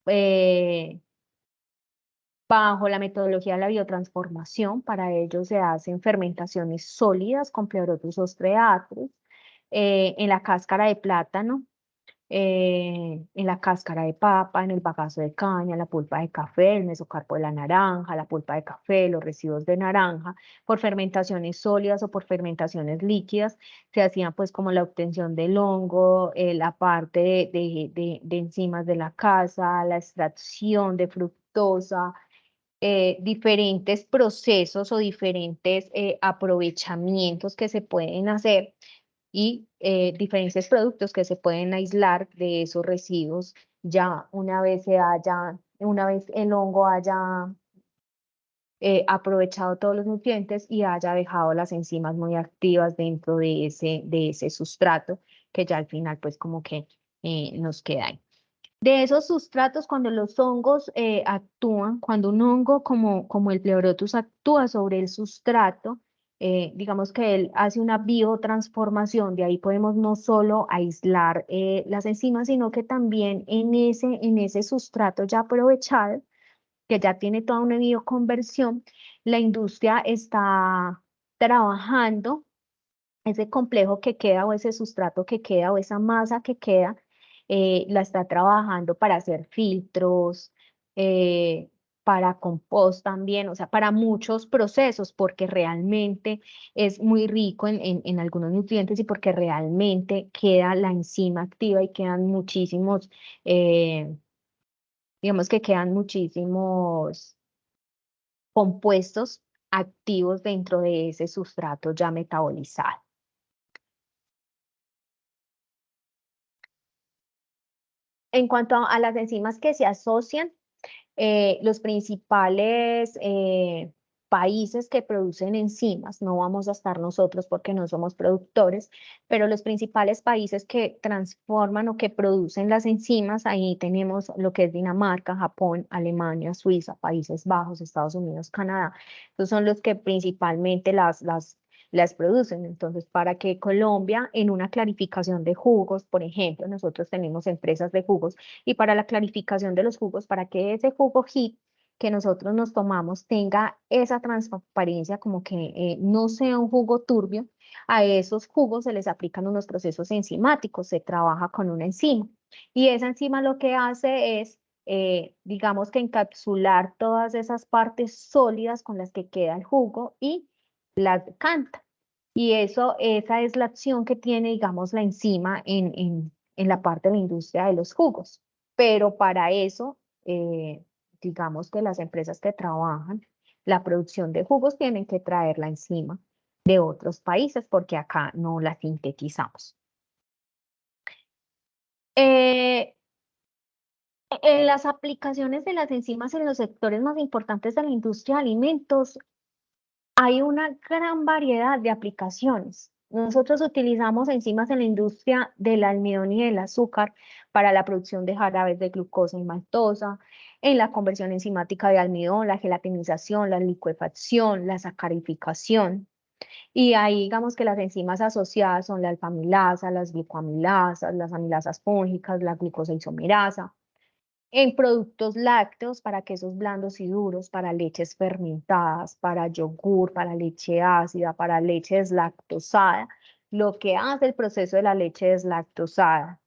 eh, bajo la metodología de la biotransformación. Para ello se hacen fermentaciones sólidas con Pleurotus ostreatus, en la cáscara de plátano, en la cáscara de papa, en el bagazo de caña, la pulpa de café, el mesocarpo de la naranja, la pulpa de café, los residuos de naranja, por fermentaciones sólidas o por fermentaciones líquidas, se hacían pues como la obtención del hongo, la parte de enzimas de la casa, la extracción de fructosa, diferentes procesos o diferentes aprovechamientos que se pueden hacer y diferentes productos que se pueden aislar de esos residuos ya una vez el hongo haya aprovechado todos los nutrientes y haya dejado las enzimas muy activas dentro de ese sustrato que ya al final pues como que nos queda ahí. De esos sustratos, cuando los hongos actúan, cuando un hongo como el Pleurotus actúa sobre el sustrato, digamos que él hace una biotransformación, de ahí podemos no solo aislar las enzimas, sino que también en ese sustrato ya aprovechado, que ya tiene toda una bioconversión, la industria está trabajando ese complejo que queda o ese sustrato que queda o esa masa que queda, la está trabajando para hacer filtros, eh, para compost también, o sea, para muchos procesos, porque realmente es muy rico en algunos nutrientes y porque realmente queda la enzima activa y quedan muchísimos, digamos que quedan muchísimos compuestos activos dentro de ese sustrato ya metabolizado. En cuanto a las enzimas que se asocian, los principales países que producen enzimas, no vamos a estar nosotros porque no somos productores, pero los principales países que transforman o que producen las enzimas, ahí tenemos lo que es Dinamarca, Japón, Alemania, Suiza, Países Bajos, Estados Unidos, Canadá. Estos son los que principalmente las producen. Entonces, para que Colombia, en una clarificación de jugos, por ejemplo, nosotros tenemos empresas de jugos, y para la clarificación de los jugos, para que ese jugo HIT que nosotros nos tomamos tenga esa transparencia, como que no sea un jugo turbio, a esos jugos se les aplican unos procesos enzimáticos, se trabaja con una enzima. Y esa enzima lo que hace es, digamos que encapsular todas esas partes sólidas con las que queda el jugo y las decanta. Y eso, esa es la acción que tiene, digamos, la enzima en la parte de la industria de los jugos. Pero para eso, digamos que las empresas que trabajan la producción de jugos tienen que traer la enzima de otros países porque acá no la sintetizamos. Eh, en las aplicaciones de las enzimas en los sectores más importantes de la industria de alimentos, hay una gran variedad de aplicaciones. Nosotros utilizamos enzimas en la industria del almidón y del azúcar para la producción de jarabes de glucosa y maltosa, en la conversión enzimática de almidón, la gelatinización, la licuefacción, la sacarificación. Y ahí digamos que las enzimas asociadas son la alfamilasa, las glucoamilasas, las amilasas fúngicas, la glucosa isomerasa en productos lácteos para quesos blandos y duros, para leches fermentadas, para yogur, para leche ácida, para leche deslactosada. lo que hace el proceso de la leche deslactosada,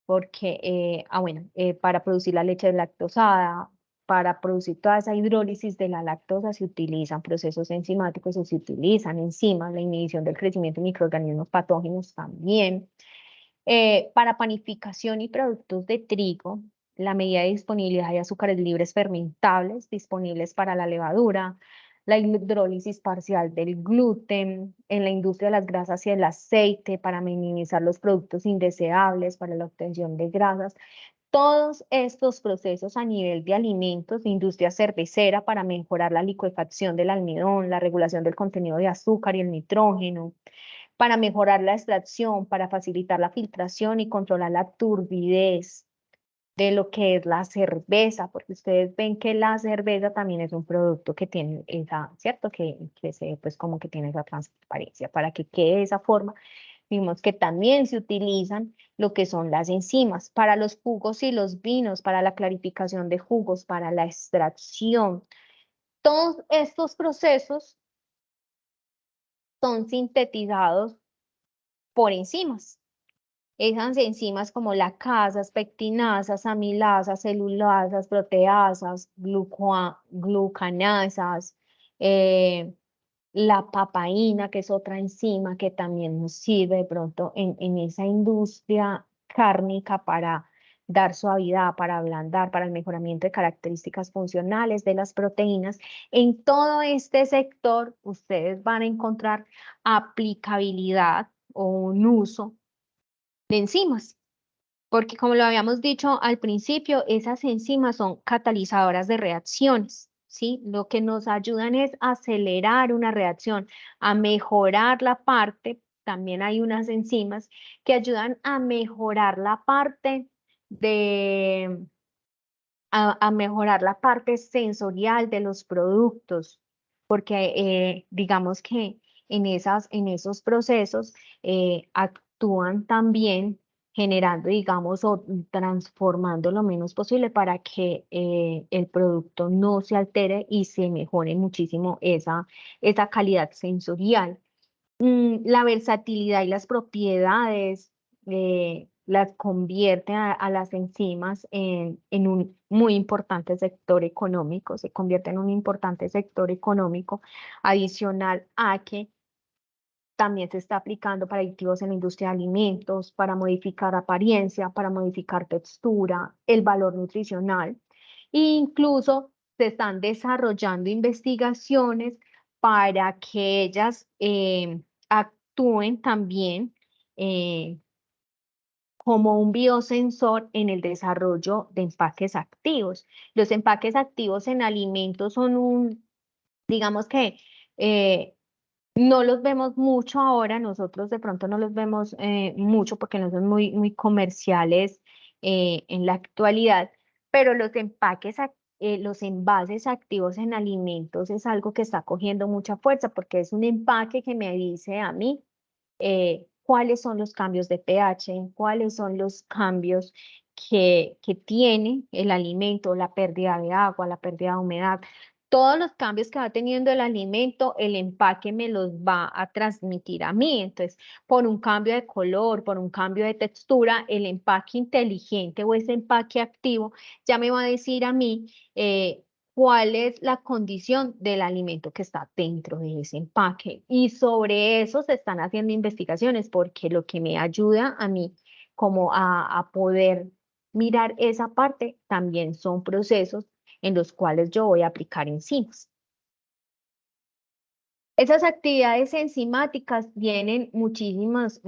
porque, bueno, para producir la leche deslactosada, para producir toda esa hidrólisis de la lactosa se utilizan procesos enzimáticos o se utilizan enzimas, la inhibición del crecimiento de microorganismos patógenos también. Para panificación y productos de trigo, la medida de disponibilidad de azúcares libres fermentables disponibles para la levadura, la hidrólisis parcial del gluten, en la industria de las grasas y el aceite para minimizar los productos indeseables, para la obtención de grasas. Todos estos procesos a nivel de alimentos, de industria cervecera para mejorar la licuefacción del almidón, la regulación del contenido de azúcar y el nitrógeno, para mejorar la extracción, para facilitar la filtración y controlar la turbidez de lo que es la cerveza, porque ustedes ven que la cerveza también es un producto que tiene esa, ¿cierto? Que se, pues como que tiene esa transparencia, para que quede de esa forma. Vimos que también se utilizan lo que son las enzimas para los jugos y los vinos, para la clarificación de jugos, para la extracción. Todos estos procesos son sintetizados por enzimas. Esas enzimas como lacasas, pectinasas, amilasas, celulasas, proteasas, glucanasas, eh, la papaína, que es otra enzima que también nos sirve de pronto en esa industria cárnica para dar suavidad, para ablandar, para el mejoramiento de características funcionales de las proteínas. En todo este sector, ustedes van a encontrar aplicabilidad o un uso de enzimas, porque como lo habíamos dicho al principio, esas enzimas son catalizadoras de reacciones, ¿sí? Lo que nos ayudan es a acelerar una reacción, a mejorar la parte, también hay unas enzimas que ayudan a mejorar la parte de, a mejorar la parte sensorial de los productos, porque digamos que en esos procesos actúan también generando, digamos, o transformando lo menos posible para que el producto no se altere y se mejore muchísimo esa calidad sensorial. La versatilidad y las propiedades las convierte a las enzimas en un muy importante sector económico, se convierte en un importante sector económico adicional a que también se está aplicando para aditivos en la industria de alimentos, para modificar apariencia, para modificar textura, el valor nutricional. E incluso se están desarrollando investigaciones para que ellas actúen también como un biosensor en el desarrollo de empaques activos. Los empaques activos en alimentos son digamos que eh, no los vemos mucho ahora, nosotros de pronto no los vemos mucho porque no son muy comerciales en la actualidad, pero los envases activos en alimentos es algo que está cogiendo mucha fuerza porque es un empaque que me dice a mí cuáles son los cambios de pH, cuáles son los cambios que tiene el alimento, la pérdida de agua, la pérdida de humedad. Todos los cambios que va teniendo el alimento, el empaque me los va a transmitir a mí. Entonces, por un cambio de color, por un cambio de textura, el empaque inteligente o ese empaque activo ya me va a decir a mí cuál es la condición del alimento que está dentro de ese empaque. Y sobre eso se están haciendo investigaciones porque lo que me ayuda a mí como a poder mirar esa parte también son procesos en los cuales yo voy a aplicar enzimas. Esas actividades enzimáticas tienen muchísimas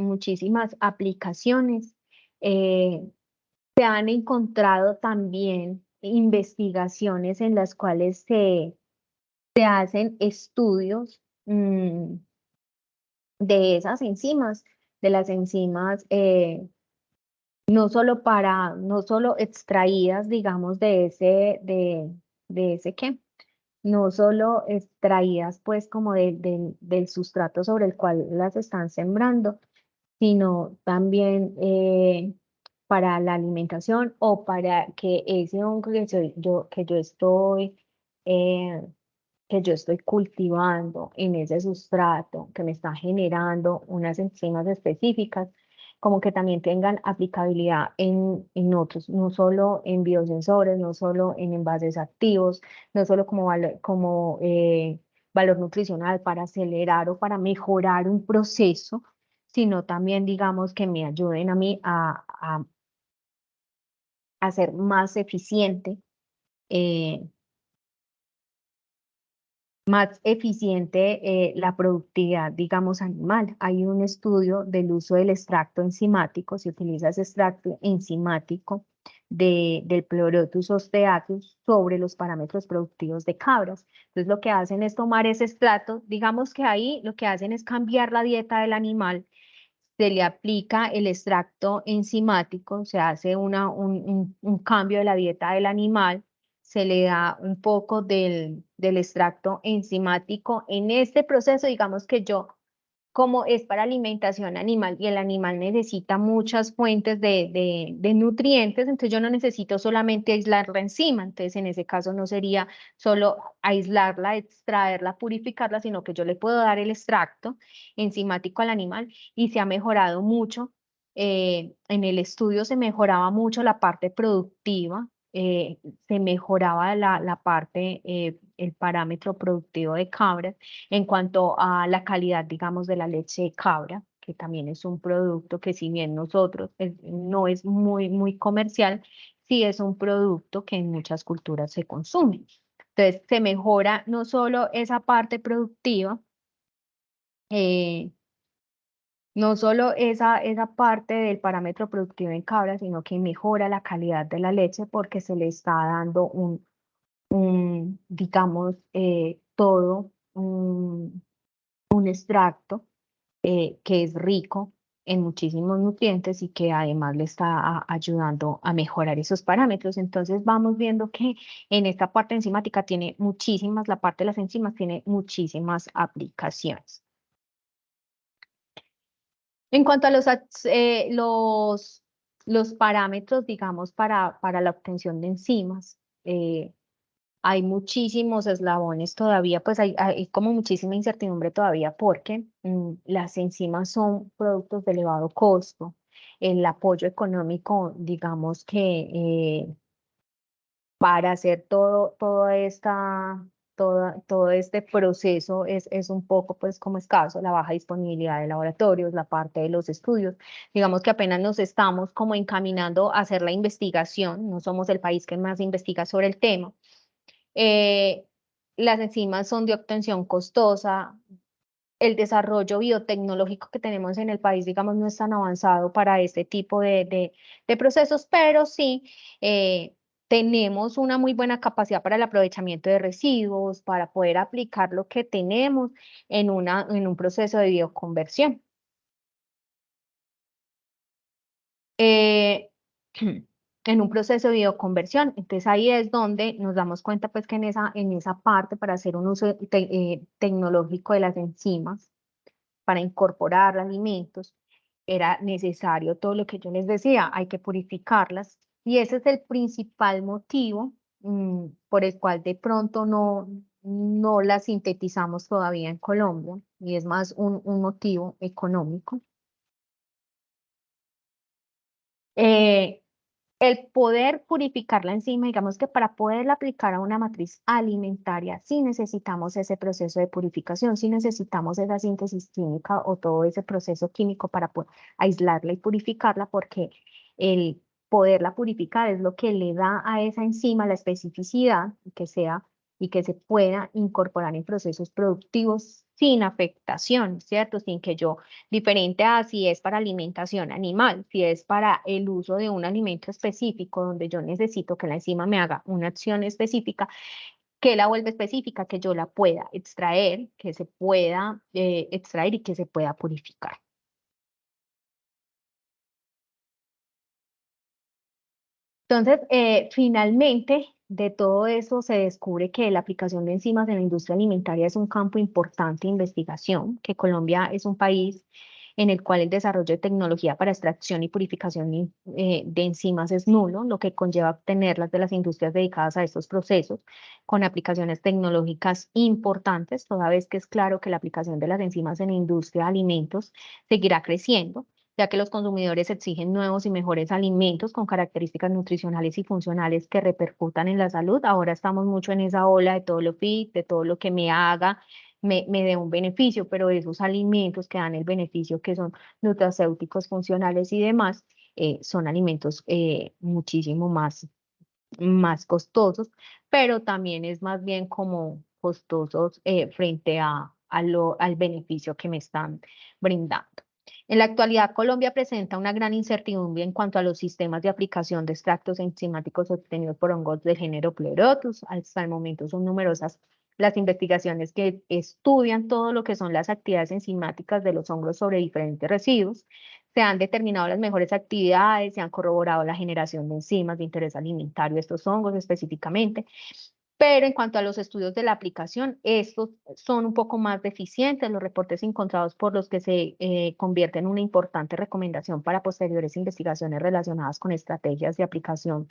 aplicaciones. Eh, Se han encontrado también investigaciones en las cuales se hacen estudios de esas enzimas, de las enzimas, no solo extraídas, digamos, de ese qué, no solo extraídas pues como del sustrato sobre el cual las están sembrando, sino también para la alimentación o para que ese hongo que yo estoy que yo estoy cultivando en ese sustrato que me está generando unas enzimas específicas, como que también tengan aplicabilidad en otros, no solo en biosensores, no solo en envases activos, no solo como valor nutricional para acelerar o para mejorar un proceso, sino también, digamos, que me ayuden a mí a ser más eficiente. eh, Más eficiente la productividad, digamos, animal. Hay un estudio del uso del extracto enzimático, se utiliza ese extracto enzimático del Pleurotus osteatus sobre los parámetros productivos de cabras. Entonces, lo que hacen es tomar ese extracto, digamos que ahí lo que hacen es cambiar la dieta del animal, se le aplica el extracto enzimático, se hace un cambio de la dieta del animal, se le da un poco del extracto enzimático. En este proceso, digamos que yo, como es para alimentación animal y el animal necesita muchas fuentes de nutrientes, entonces yo no necesito solamente aislar la enzima, entonces en ese caso no sería solo aislarla, extraerla, purificarla, sino que yo le puedo dar el extracto enzimático al animal y se ha mejorado mucho. En el estudio se mejoraba mucho la parte productiva, se mejoraba la parte, el parámetro productivo de cabras en cuanto a la calidad, digamos, de la leche de cabra, que también es un producto que si bien nosotros no es muy comercial, sí es un producto que en muchas culturas se consume. Entonces, se mejora no solo esa parte productiva, eh, no solo esa parte del parámetro productivo en cabra, sino que mejora la calidad de la leche porque se le está dando digamos, todo un extracto que es rico en muchísimos nutrientes y que además le está ayudando a mejorar esos parámetros. Entonces vamos viendo que en esta parte enzimática tiene muchísimas, la parte de las enzimas tiene muchísimas aplicaciones. En cuanto a los parámetros, digamos, para la obtención de enzimas, hay muchísimos eslabones todavía, pues hay como muchísima incertidumbre todavía porque las enzimas son productos de elevado costo. El apoyo económico, digamos que para hacer todo este proceso es un poco pues como escaso, la baja disponibilidad de laboratorios, la parte de los estudios. Digamos que apenas nos estamos como encaminando a hacer la investigación, no somos el país que más investiga sobre el tema. eh, las enzimas son de obtención costosa, el desarrollo biotecnológico que tenemos en el país, digamos, no es tan avanzado para este tipo de procesos, pero sí tenemos una muy buena capacidad para el aprovechamiento de residuos, para poder aplicar lo que tenemos en un proceso de bioconversión. Eh, en un proceso de bioconversión. Entonces ahí es donde nos damos cuenta pues que en esa parte para hacer un uso tecnológico de las enzimas, para incorporar alimentos, era necesario todo lo que yo les decía, hay que purificarlas y ese es el principal motivo por el cual de pronto no las sintetizamos todavía en Colombia y es más un motivo económico. Eh, El poder purificar la enzima, digamos que para poderla aplicar a una matriz alimentaria, sí necesitamos ese proceso de purificación, sí necesitamos esa síntesis química o todo ese proceso químico para poder aislarla y purificarla, porque el poderla purificar es lo que le da a esa enzima la especificidad y que se pueda incorporar en procesos productivos sin afectación, ¿cierto? Sin que yo diferente a si es para alimentación animal, si es para el uso de un alimento específico donde yo necesito que la enzima me haga una acción específica, que la vuelve específica, que yo la pueda extraer, que se pueda extraer y que se pueda purificar. Entonces, finalmente, de todo eso se descubre que la aplicación de enzimas en la industria alimentaria es un campo importante de investigación, que Colombia es un país en el cual el desarrollo de tecnología para extracción y purificación de enzimas es nulo, lo que conlleva obtenerlas de las industrias dedicadas a estos procesos, con aplicaciones tecnológicas importantes, toda vez que es claro que la aplicación de las enzimas en la industria de alimentos seguirá creciendo, ya que los consumidores exigen nuevos y mejores alimentos con características nutricionales y funcionales que repercutan en la salud. Ahora estamos mucho en esa ola de todo lo fit, de todo lo que me haga, me dé un beneficio, pero esos alimentos que dan el beneficio, que son nutracéuticos, funcionales y demás, son alimentos muchísimo más costosos, pero también es más bien como costosos frente al beneficio que me están brindando. En la actualidad, Colombia presenta una gran incertidumbre en cuanto a los sistemas de aplicación de extractos enzimáticos obtenidos por hongos del género Pleurotus. Hasta el momento son numerosas las investigaciones que estudian todo lo que son las actividades enzimáticas de los hongos sobre diferentes residuos. Se han determinado las mejores actividades, se han corroborado la generación de enzimas de interés alimentario de estos hongos específicamente, pero en cuanto a los estudios de la aplicación, estos son un poco más deficientes. Los reportes encontrados por los que se convierten en una importante recomendación para posteriores investigaciones relacionadas con estrategias de aplicación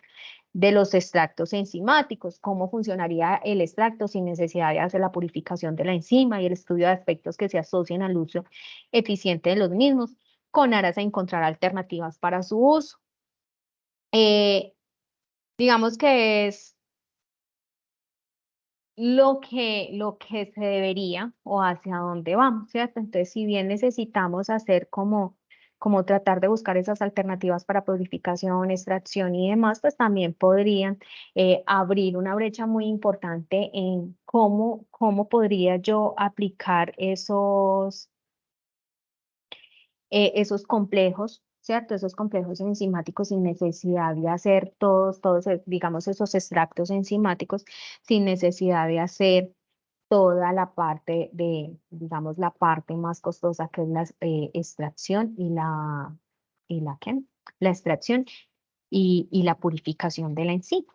de los extractos enzimáticos, cómo funcionaría el extracto sin necesidad de hacer la purificación de la enzima y el estudio de aspectos que se asocian al uso eficiente de los mismos, con aras a encontrar alternativas para su uso. Digamos que es lo que se debería o hacia dónde vamos, ¿cierto? Entonces, si bien necesitamos hacer como tratar de buscar esas alternativas para purificación, extracción y demás, pues también podrían abrir una brecha muy importante en cómo podría yo aplicar esos complejos, ¿cierto? Esos complejos enzimáticos sin necesidad de hacer todos, digamos, esos extractos enzimáticos sin necesidad de hacer toda la parte digamos, la parte más costosa que es la extracción ¿qué? La extracción y la purificación de la enzima.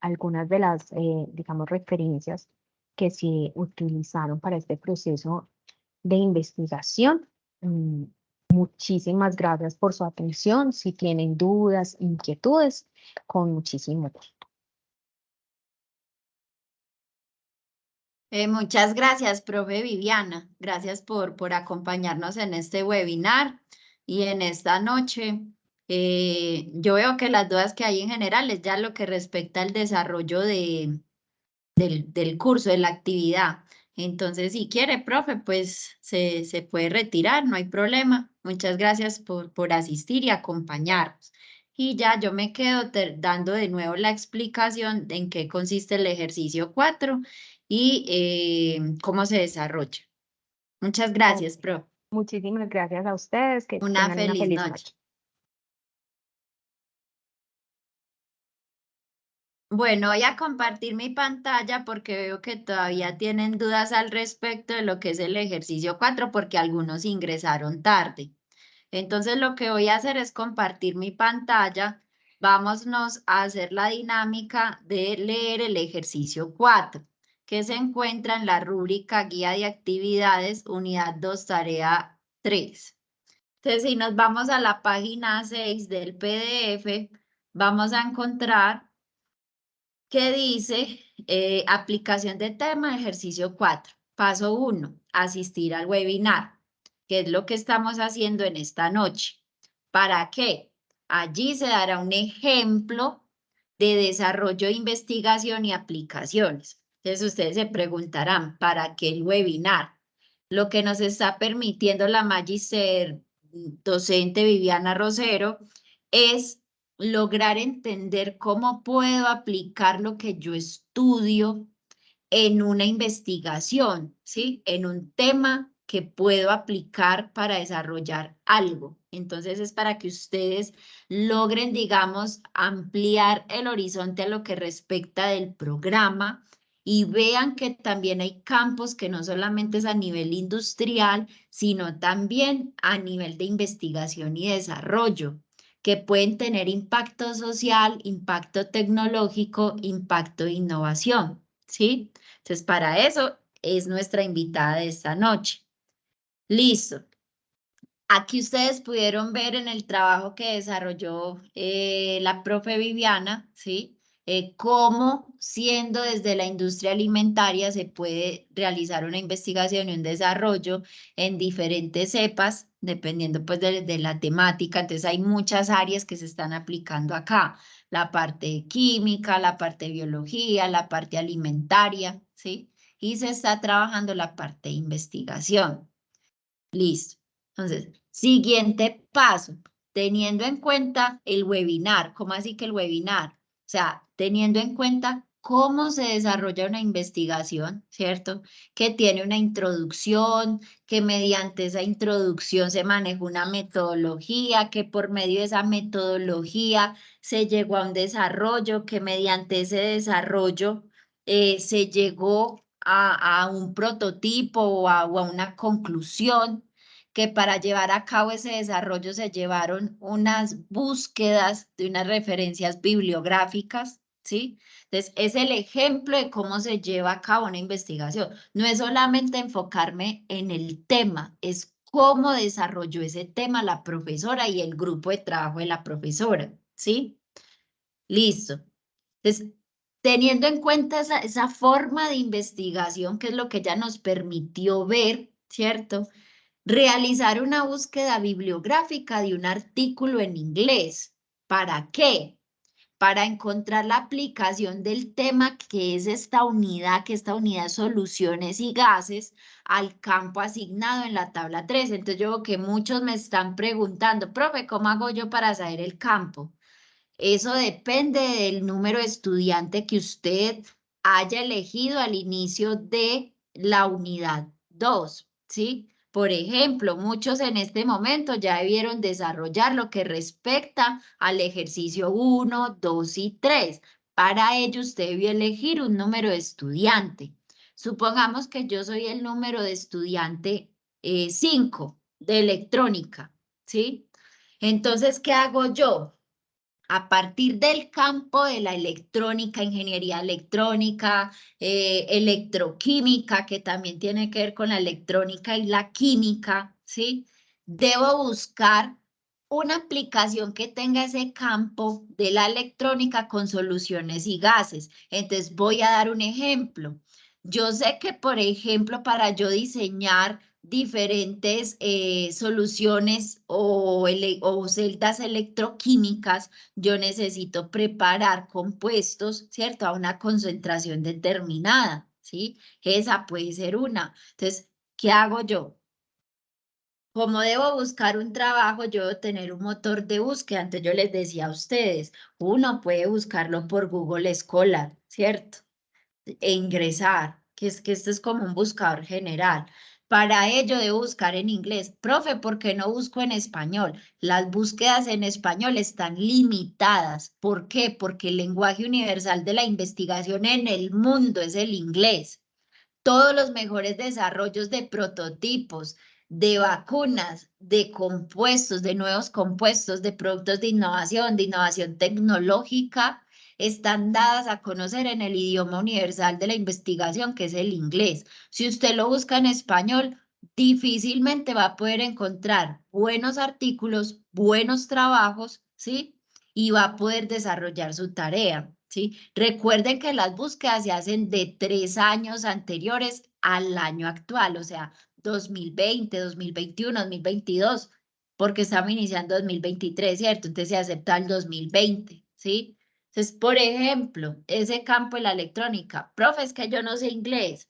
Algunas de las, digamos, referencias que se utilizaron para este proceso de investigación. Muchísimas gracias por su atención. Si tienen dudas, inquietudes, con muchísimo gusto.
Muchas gracias, profe Viviana. Gracias por acompañarnos en este webinar y en esta noche. Yo veo que las dudas que hay en general es ya lo que respecta al desarrollo del curso, de la actividad. Entonces, si quiere, profe, pues se puede retirar, no hay problema. Muchas gracias por asistir y acompañarnos. Y ya yo me quedo dando de nuevo la explicación de en qué consiste el ejercicio 4 y cómo se desarrolla. Muchas
Ok.
gracias, profe.
Muchísimas gracias a ustedes. Que
Una
tengan una
feliz
feliz
noche.
noche.
Bueno, voy a compartir mi pantalla porque veo que todavía tienen dudas al respecto de lo que es el ejercicio 4 porque algunos ingresaron tarde. Entonces lo que voy a hacer es compartir mi pantalla. Vámonos a hacer la dinámica de leer el ejercicio 4, que se encuentra en la rúbrica Guía de Actividades, Unidad 2, Tarea 3. Entonces, si nos vamos a la página 6 del PDF, vamos a encontrar que dice aplicación de tema, ejercicio 4. Paso 1, asistir al webinar, que es lo que estamos haciendo en esta noche. ¿Para qué? Allí se dará un ejemplo de desarrollo de investigación y aplicaciones. Entonces ustedes se preguntarán, ¿para qué el webinar? Lo que nos está permitiendo la magíster docente Viviana Rosero es lograr entender cómo puedo aplicar lo que yo estudio en una investigación, ¿sí? En un tema que puedo aplicar para desarrollar algo. Entonces es para que ustedes logren, digamos, ampliar el horizonte a lo que respecta del programa y vean que también hay campos que no solamente es a nivel industrial, sino también a nivel de investigación y desarrollo, que pueden tener impacto social, impacto tecnológico, impacto de innovación, ¿sí? Entonces, para eso es nuestra invitada de esta noche. Listo. Aquí ustedes pudieron ver en el trabajo que desarrolló la profe Viviana, ¿sí? Cómo siendo desde la industria alimentaria se puede realizar una investigación y un desarrollo en diferentes cepas, dependiendo pues de la temática. Entonces hay muchas áreas que se están aplicando acá. La parte química, la parte de biología, la parte alimentaria, ¿sí? Y se está trabajando la parte de investigación. Listo. Entonces, siguiente paso, teniendo en cuenta el webinar. ¿Cómo así que el webinar? O sea, teniendo en cuenta cómo se desarrolla una investigación, ¿cierto? Que tiene una introducción, que mediante esa introducción se maneja una metodología, que por medio de esa metodología se llegó a un desarrollo, que mediante ese desarrollo se llegó a un prototipo o a una conclusión, que para llevar a cabo ese desarrollo se llevaron unas búsquedas de unas referencias bibliográficas, ¿sí? Entonces, es el ejemplo de cómo se lleva a cabo una investigación. No es solamente enfocarme en el tema, es cómo desarrolló ese tema la profesora y el grupo de trabajo de la profesora, ¿sí? Listo. Entonces, teniendo en cuenta esa forma de investigación, que es lo que ella nos permitió ver, ¿cierto? Realizar una búsqueda bibliográfica de un artículo en inglés. ¿Para qué? Para encontrar la aplicación del tema que es esta unidad, soluciones y gases, al campo asignado en la tabla 3. Entonces yo veo que muchos me están preguntando, profe, ¿cómo hago yo para saber el campo? Eso depende del número de estudiante que usted haya elegido al inicio de la unidad 2, ¿sí? Por ejemplo, muchos en este momento ya debieron desarrollar lo que respecta al ejercicio 1, 2 y 3. Para ello, usted debió elegir un número de estudiante. Supongamos que yo soy el número de estudiante 5 de electrónica, ¿sí? Entonces, ¿qué hago yo? A partir del campo de la electrónica, ingeniería electrónica, electroquímica, que también tiene que ver con la electrónica y la química, ¿sí? Debo buscar una aplicación que tenga ese campo de la electrónica con soluciones y gases. Entonces, voy a dar un ejemplo. Yo sé que, por ejemplo, para yo diseñar diferentes soluciones o celdas electroquímicas, yo necesito preparar compuestos, ¿cierto? A una concentración determinada, ¿sí? Esa puede ser una. Entonces, ¿qué hago yo? Como debo buscar un trabajo, yo debo tener un motor de búsqueda. Antes yo les decía a ustedes, uno puede buscarlo por Google Scholar, ¿cierto? E ingresar, que es que esto es como un buscador general. Para ello debo buscar en inglés. Profe, ¿por qué no busco en español? Las búsquedas en español están limitadas. ¿Por qué? Porque el lenguaje universal de la investigación en el mundo es el inglés. Todos los mejores desarrollos de prototipos, de vacunas, de compuestos, de nuevos compuestos, de productos de innovación tecnológica, están dadas a conocer en el idioma universal de la investigación, que es el inglés. Si usted lo busca en español, difícilmente va a poder encontrar buenos artículos, buenos trabajos, ¿sí? Y va a poder desarrollar su tarea, ¿sí? Recuerden que las búsquedas se hacen de 3 años anteriores al año actual, o sea, 2020, 2021, 2022, porque estamos iniciando 2023, ¿cierto? Entonces se acepta el 2020, ¿sí? Entonces, por ejemplo, ese campo de la electrónica, profe, es que yo no sé inglés.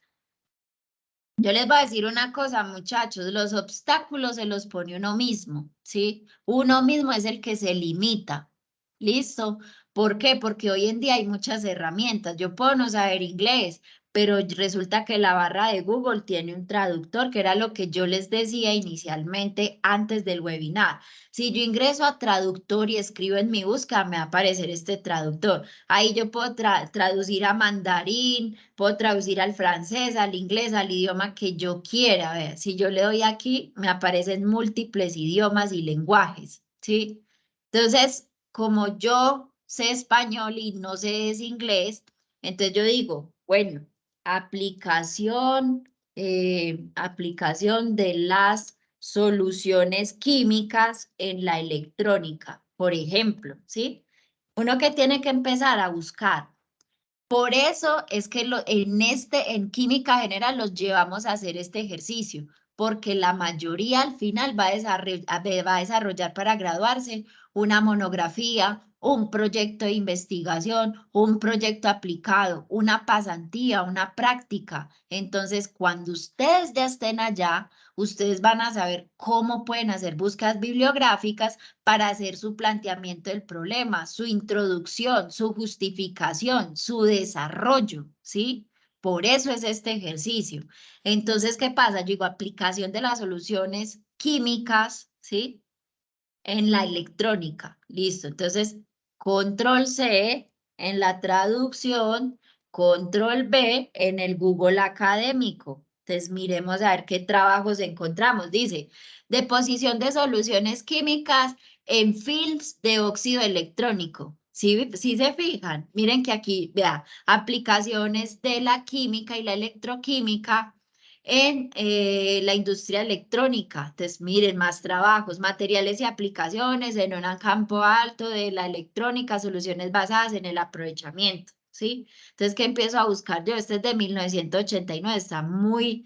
Yo les voy a decir una cosa, muchachos, los obstáculos se los pone uno mismo, ¿sí? Uno mismo es el que se limita. ¿Listo? ¿Por qué? Porque hoy en día hay muchas herramientas. Yo puedo no saber inglés, pero resulta que la barra de Google tiene un traductor, que era lo que yo les decía inicialmente antes del webinar. Si yo ingreso a traductor y escribo en mi búsqueda, me va a aparecer este traductor. Ahí yo puedo traducir a mandarín, puedo traducir al francés, al inglés, al idioma que yo quiera. A ver, si yo le doy aquí, me aparecen múltiples idiomas y lenguajes, ¿sí? Entonces, como yo sé español y no sé es inglés, entonces yo digo, bueno, aplicación aplicación de las soluciones químicas en la electrónica, por ejemplo, ¿sí? Uno que tiene que empezar a buscar. Por eso es que en química general los llevamos a hacer este ejercicio, porque la mayoría al final va a desarrollar para graduarse una monografía, un proyecto de investigación, un proyecto aplicado, una pasantía, una práctica. Entonces, cuando ustedes ya estén allá, ustedes van a saber cómo pueden hacer búsquedas bibliográficas para hacer su planteamiento del problema, su introducción, su justificación, su desarrollo, ¿sí? Por eso es este ejercicio. Entonces, ¿qué pasa? Yo digo, aplicación de las soluciones químicas, ¿sí? En la electrónica, listo. Entonces, control C en la traducción, control B en el Google académico. Entonces, miremos a ver qué trabajos encontramos. Dice, deposición de soluciones químicas en films de óxido electrónico. ¿Sí se fijan? Miren que aquí, vea, aplicaciones de la química y la electroquímica en la industria electrónica. Entonces, miren, más trabajos, materiales y aplicaciones en un campo alto de la electrónica, soluciones basadas en el aprovechamiento, ¿sí? Entonces, ¿qué empiezo a buscar yo? Este es de 1989, está muy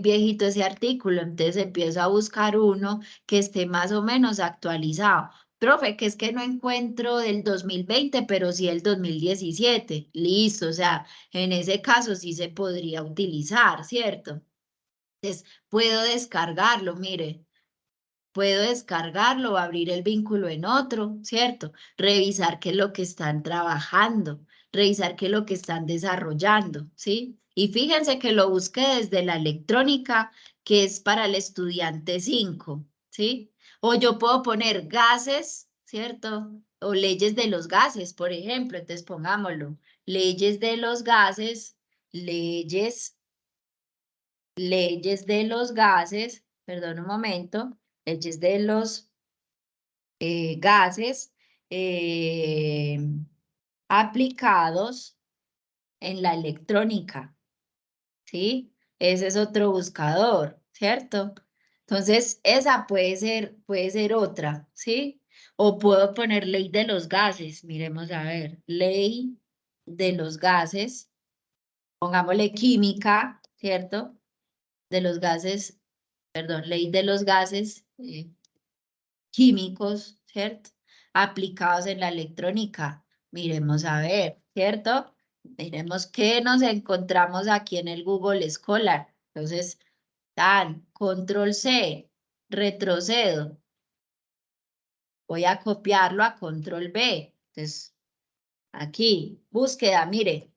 viejito ese artículo. Entonces, empiezo a buscar uno que esté más o menos actualizado. Profe, que es que no encuentro del 2020, pero sí el 2017. Listo, o sea, en ese caso sí se podría utilizar, ¿cierto? Entonces, puedo descargarlo, mire, puedo descargarlo, abrir el vínculo en otro, ¿cierto? Revisar qué es lo que están trabajando, revisar qué es lo que están desarrollando, ¿sí? Y fíjense que lo busqué desde la electrónica, que es para el estudiante 5, ¿sí? O yo puedo poner gases, ¿cierto? O leyes de los gases, por ejemplo. Entonces, pongámoslo, leyes de los gases, leyes de los gases, perdón un momento, leyes de los gases eh, aplicados en la electrónica, ¿sí? Ese es otro buscador, ¿cierto? Entonces, esa puede ser otra, ¿sí? O puedo poner ley de los gases, miremos a ver, ley de los gases, pongámosle química, ¿cierto? De los gases, perdón, ley de los gases químicos, ¿cierto? Aplicados en la electrónica. Miremos a ver, ¿cierto? Miremos qué nos encontramos aquí en el Google Scholar. Entonces, control C, retrocedo. Voy a copiarlo a control B. Entonces, aquí, búsqueda, mire,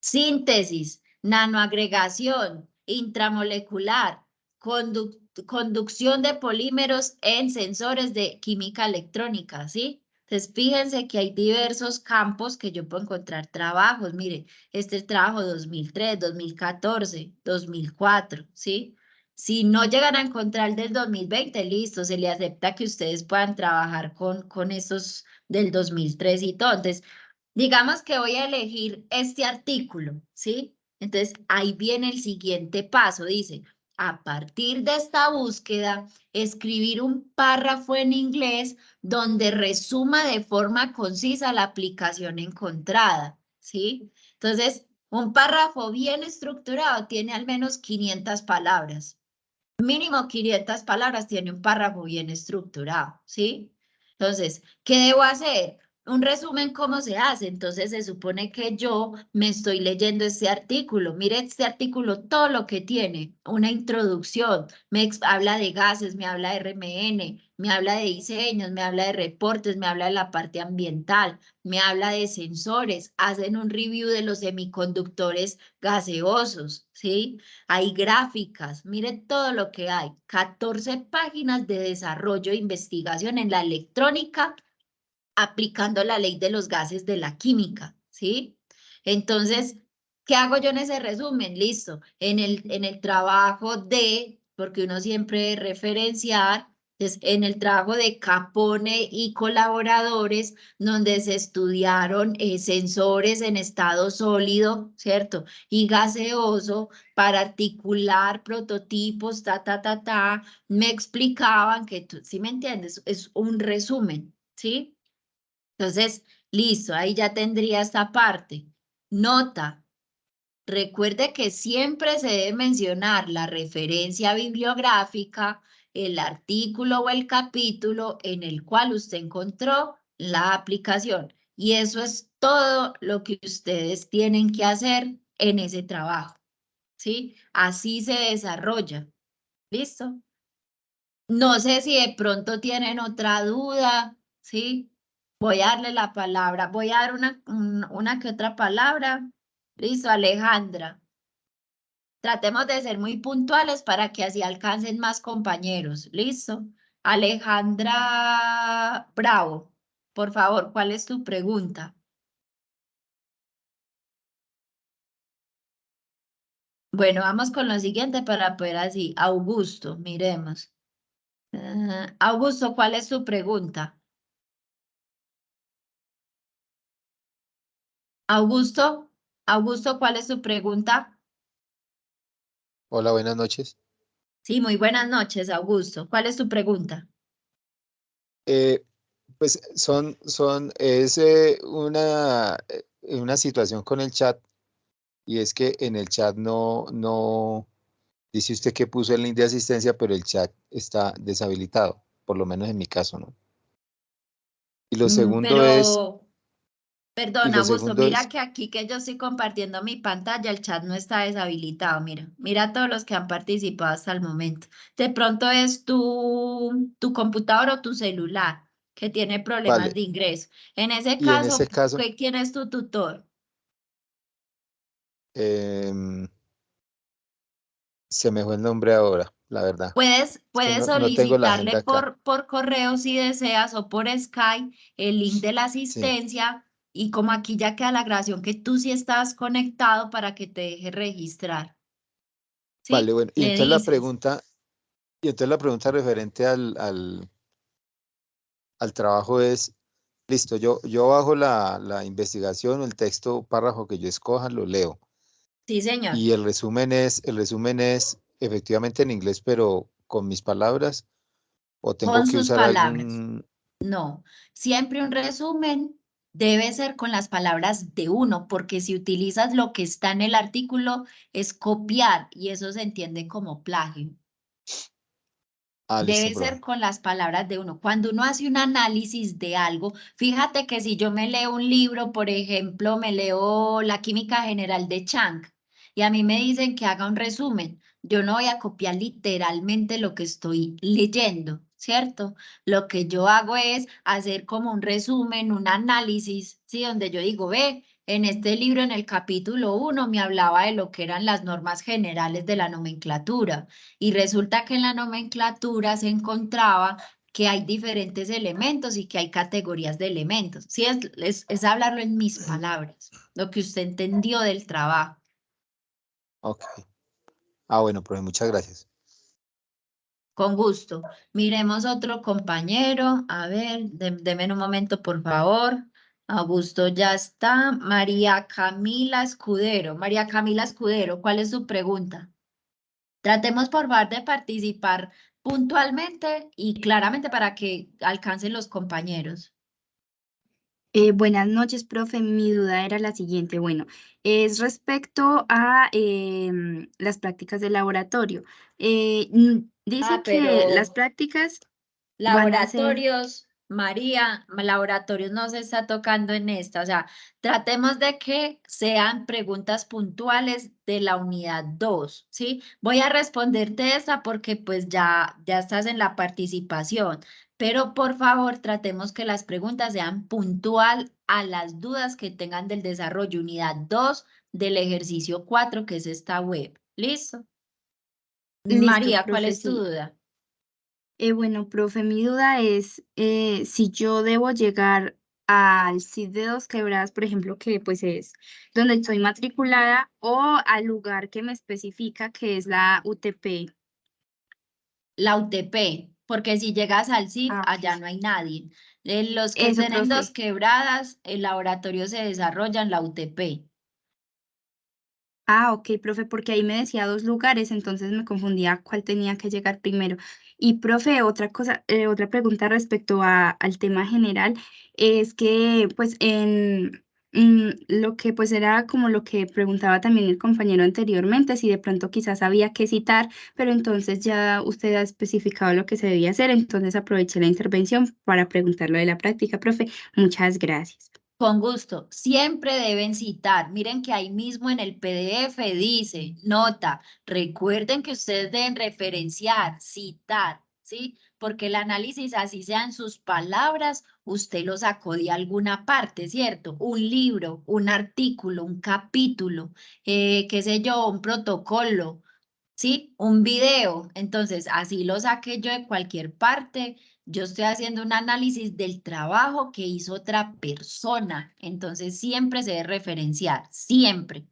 síntesis, nanoagregación, intramolecular, conducción de polímeros en sensores de química electrónica, ¿sí? Entonces, fíjense que hay diversos campos que yo puedo encontrar trabajos. Mire, este es trabajo 2003, 2014, 2004, ¿sí? Si no llegan a encontrar el del 2020, listo, se le acepta que ustedes puedan trabajar con esos del 2003 y todo. Entonces, digamos que voy a elegir este artículo, ¿sí? Entonces, ahí viene el siguiente paso. Dice, a partir de esta búsqueda, escribir un párrafo en inglés donde resuma de forma concisa la aplicación encontrada, ¿sí? Entonces, un párrafo bien estructurado tiene al menos 500 palabras. Mínimo 500 palabras tiene un párrafo bien estructurado, ¿sí? Entonces, ¿qué debo hacer? Un resumen, ¿cómo se hace? Entonces, se supone que yo me estoy leyendo este artículo. Mire este artículo, todo lo que tiene. Una introducción, habla de gases, me habla de RMN, me habla de diseños, me habla de reportes, me habla de la parte ambiental, me habla de sensores, hacen un review de los semiconductores gaseosos, ¿sí? Hay gráficas, miren todo lo que hay. 14 páginas de desarrollo e investigación en la electrónica aplicando la ley de los gases de la química, ¿sí? Entonces, ¿qué hago yo en ese resumen? Listo. En el trabajo de, porque uno siempre debe referenciar, Entonces, en el trabajo de Capone y colaboradores, donde se estudiaron sensores en estado sólido, ¿cierto? Y gaseoso para articular prototipos, me explicaban que tú, ¿sí me entiendes? Es un resumen, ¿sí? Entonces, listo, ahí ya tendría esta parte. Nota. Recuerde que siempre se debe mencionar la referencia bibliográfica, el artículo o el capítulo en el cual usted encontró la aplicación. Y eso es todo lo que ustedes tienen que hacer en ese trabajo, ¿sí? Así se desarrolla. ¿Listo? No sé si de pronto tienen otra duda, ¿sí? Voy a darle la palabra. Voy a dar una que otra palabra. Listo, Alejandra. Tratemos de ser muy puntuales para que así alcancen más compañeros. ¿Listo? Alejandra Bravo, por favor, ¿cuál es tu pregunta? Bueno, vamos con lo siguiente para poder así. Augusto, miremos. Augusto, ¿cuál es tu pregunta? Augusto, Augusto, ¿cuál es tu pregunta?
Hola, buenas noches.
Sí, muy buenas noches, Augusto. ¿Cuál es tu pregunta?
Eh, pues es una situación con el chat y es que en el chat no dice usted que puso el link de asistencia, pero el chat está deshabilitado, por lo menos en mi caso, ¿no? Y lo segundo es,
Pero,
y
perdón,
lo
Augusto,
segundo
mira
es,
que aquí que yo estoy compartiendo mi pantalla, el chat no está deshabilitado. Mira todos los que han participado hasta el momento. De pronto es tu computador o tu celular que tiene problemas
vale,
de ingreso. En ese
y en
caso,
ese caso,
¿quién es tu tutor?
em, se me fue el nombre ahora, la verdad.
Puedes,
Es que
puedes
no tengo la
solicitarle
agenda acá.
por correo si deseas o por Skype el link de la
Sí,
asistencia y como aquí ya queda la grabación que tú sí estás conectado para que te deje registrar.
vale,
¿Sí?
bueno,
Le dices.
y entonces la pregunta referente al trabajo es, listo, yo bajo la investigación, el texto, párrafo que yo escoja, lo leo.
Sí, señor.
Y el resumen es efectivamente en inglés, pero con mis palabras, o tengo
Con
que
sus
usar
palabras.
algún,
No, siempre un resumen debe ser con las palabras de uno, porque si utilizas lo que está en el artículo es copiar y eso se entiende como plagio.
listo,
Debe ser
profe.
con las palabras de uno. Cuando uno hace un análisis de algo, fíjate que si yo me leo un libro, por ejemplo, me leo La Química General de Chang y a mí me dicen que haga un resumen, yo no voy a copiar literalmente lo que estoy leyendo, ¿cierto? Lo que yo hago es hacer como un resumen, un análisis, ¿sí? Donde yo digo, ve, en este libro, en el capítulo 1, me hablaba de lo que eran las normas generales de la nomenclatura. Y resulta que en la nomenclatura se encontraba que hay diferentes elementos y que hay categorías de elementos. Sí, es hablarlo en mis palabras, lo que usted entendió del trabajo.
Ok. Bueno, profe, muchas gracias.
Con gusto. Miremos otro compañero. A ver, deme un momento, por favor. Augusto ya está. María Camila Escudero. María Camila Escudero, ¿cuál es su pregunta? Tratemos por favor de participar puntualmente y claramente para que alcancen los compañeros.
Buenas noches, profe. Mi duda era la siguiente. Bueno, es respecto a las prácticas de laboratorio. Dice que las
Pero
prácticas van a ser,
laboratorios, María, laboratorios no se está tocando en esta. O sea, tratemos de que sean preguntas puntuales de la unidad 2, ¿sí? Voy a responderte esta porque pues ya estás en la participación, pero por favor tratemos que las preguntas sean puntual a las dudas que tengan del desarrollo unidad 2 del ejercicio 4, que es esta web. ¿Listo?
listo,
María, ¿cuál
profe,
es tu
sí.
duda?
Bueno, profe, mi duda es si yo debo llegar al CID de Dos Quebradas, por ejemplo, que pues es donde estoy matriculada, o al lugar que me especifica que es la UTP.
La UTP. porque si llegas al CID,
Ah,
allá
ok.
no hay nadie. Los que
Eso,
tienen dos
profe.
quebradas, el laboratorio se desarrolla en la UTP.
Ah, ok, profe, porque ahí me decía 2 lugares, entonces me confundía cuál tenía que llegar primero. Y, profe, otra cosa, otra pregunta respecto al tema general, es que, pues, lo que, pues, era como lo que preguntaba también el compañero anteriormente, si de pronto quizás había que citar, pero entonces ya usted ha especificado lo que se debía hacer, entonces aproveché la intervención para preguntar lo de la práctica, profe. Muchas gracias.
Con gusto, siempre deben citar. Miren que ahí mismo en el PDF dice, nota, recuerden que ustedes deben referenciar, citar, ¿sí? Porque el análisis, así sean sus palabras, usted lo sacó de alguna parte, ¿cierto? Un libro, un artículo, un capítulo, qué sé yo, un protocolo, ¿sí? Un video. Entonces, así lo saqué yo de cualquier parte. Yo estoy haciendo un análisis del trabajo que hizo otra persona. Entonces, siempre se debe referenciar, siempre.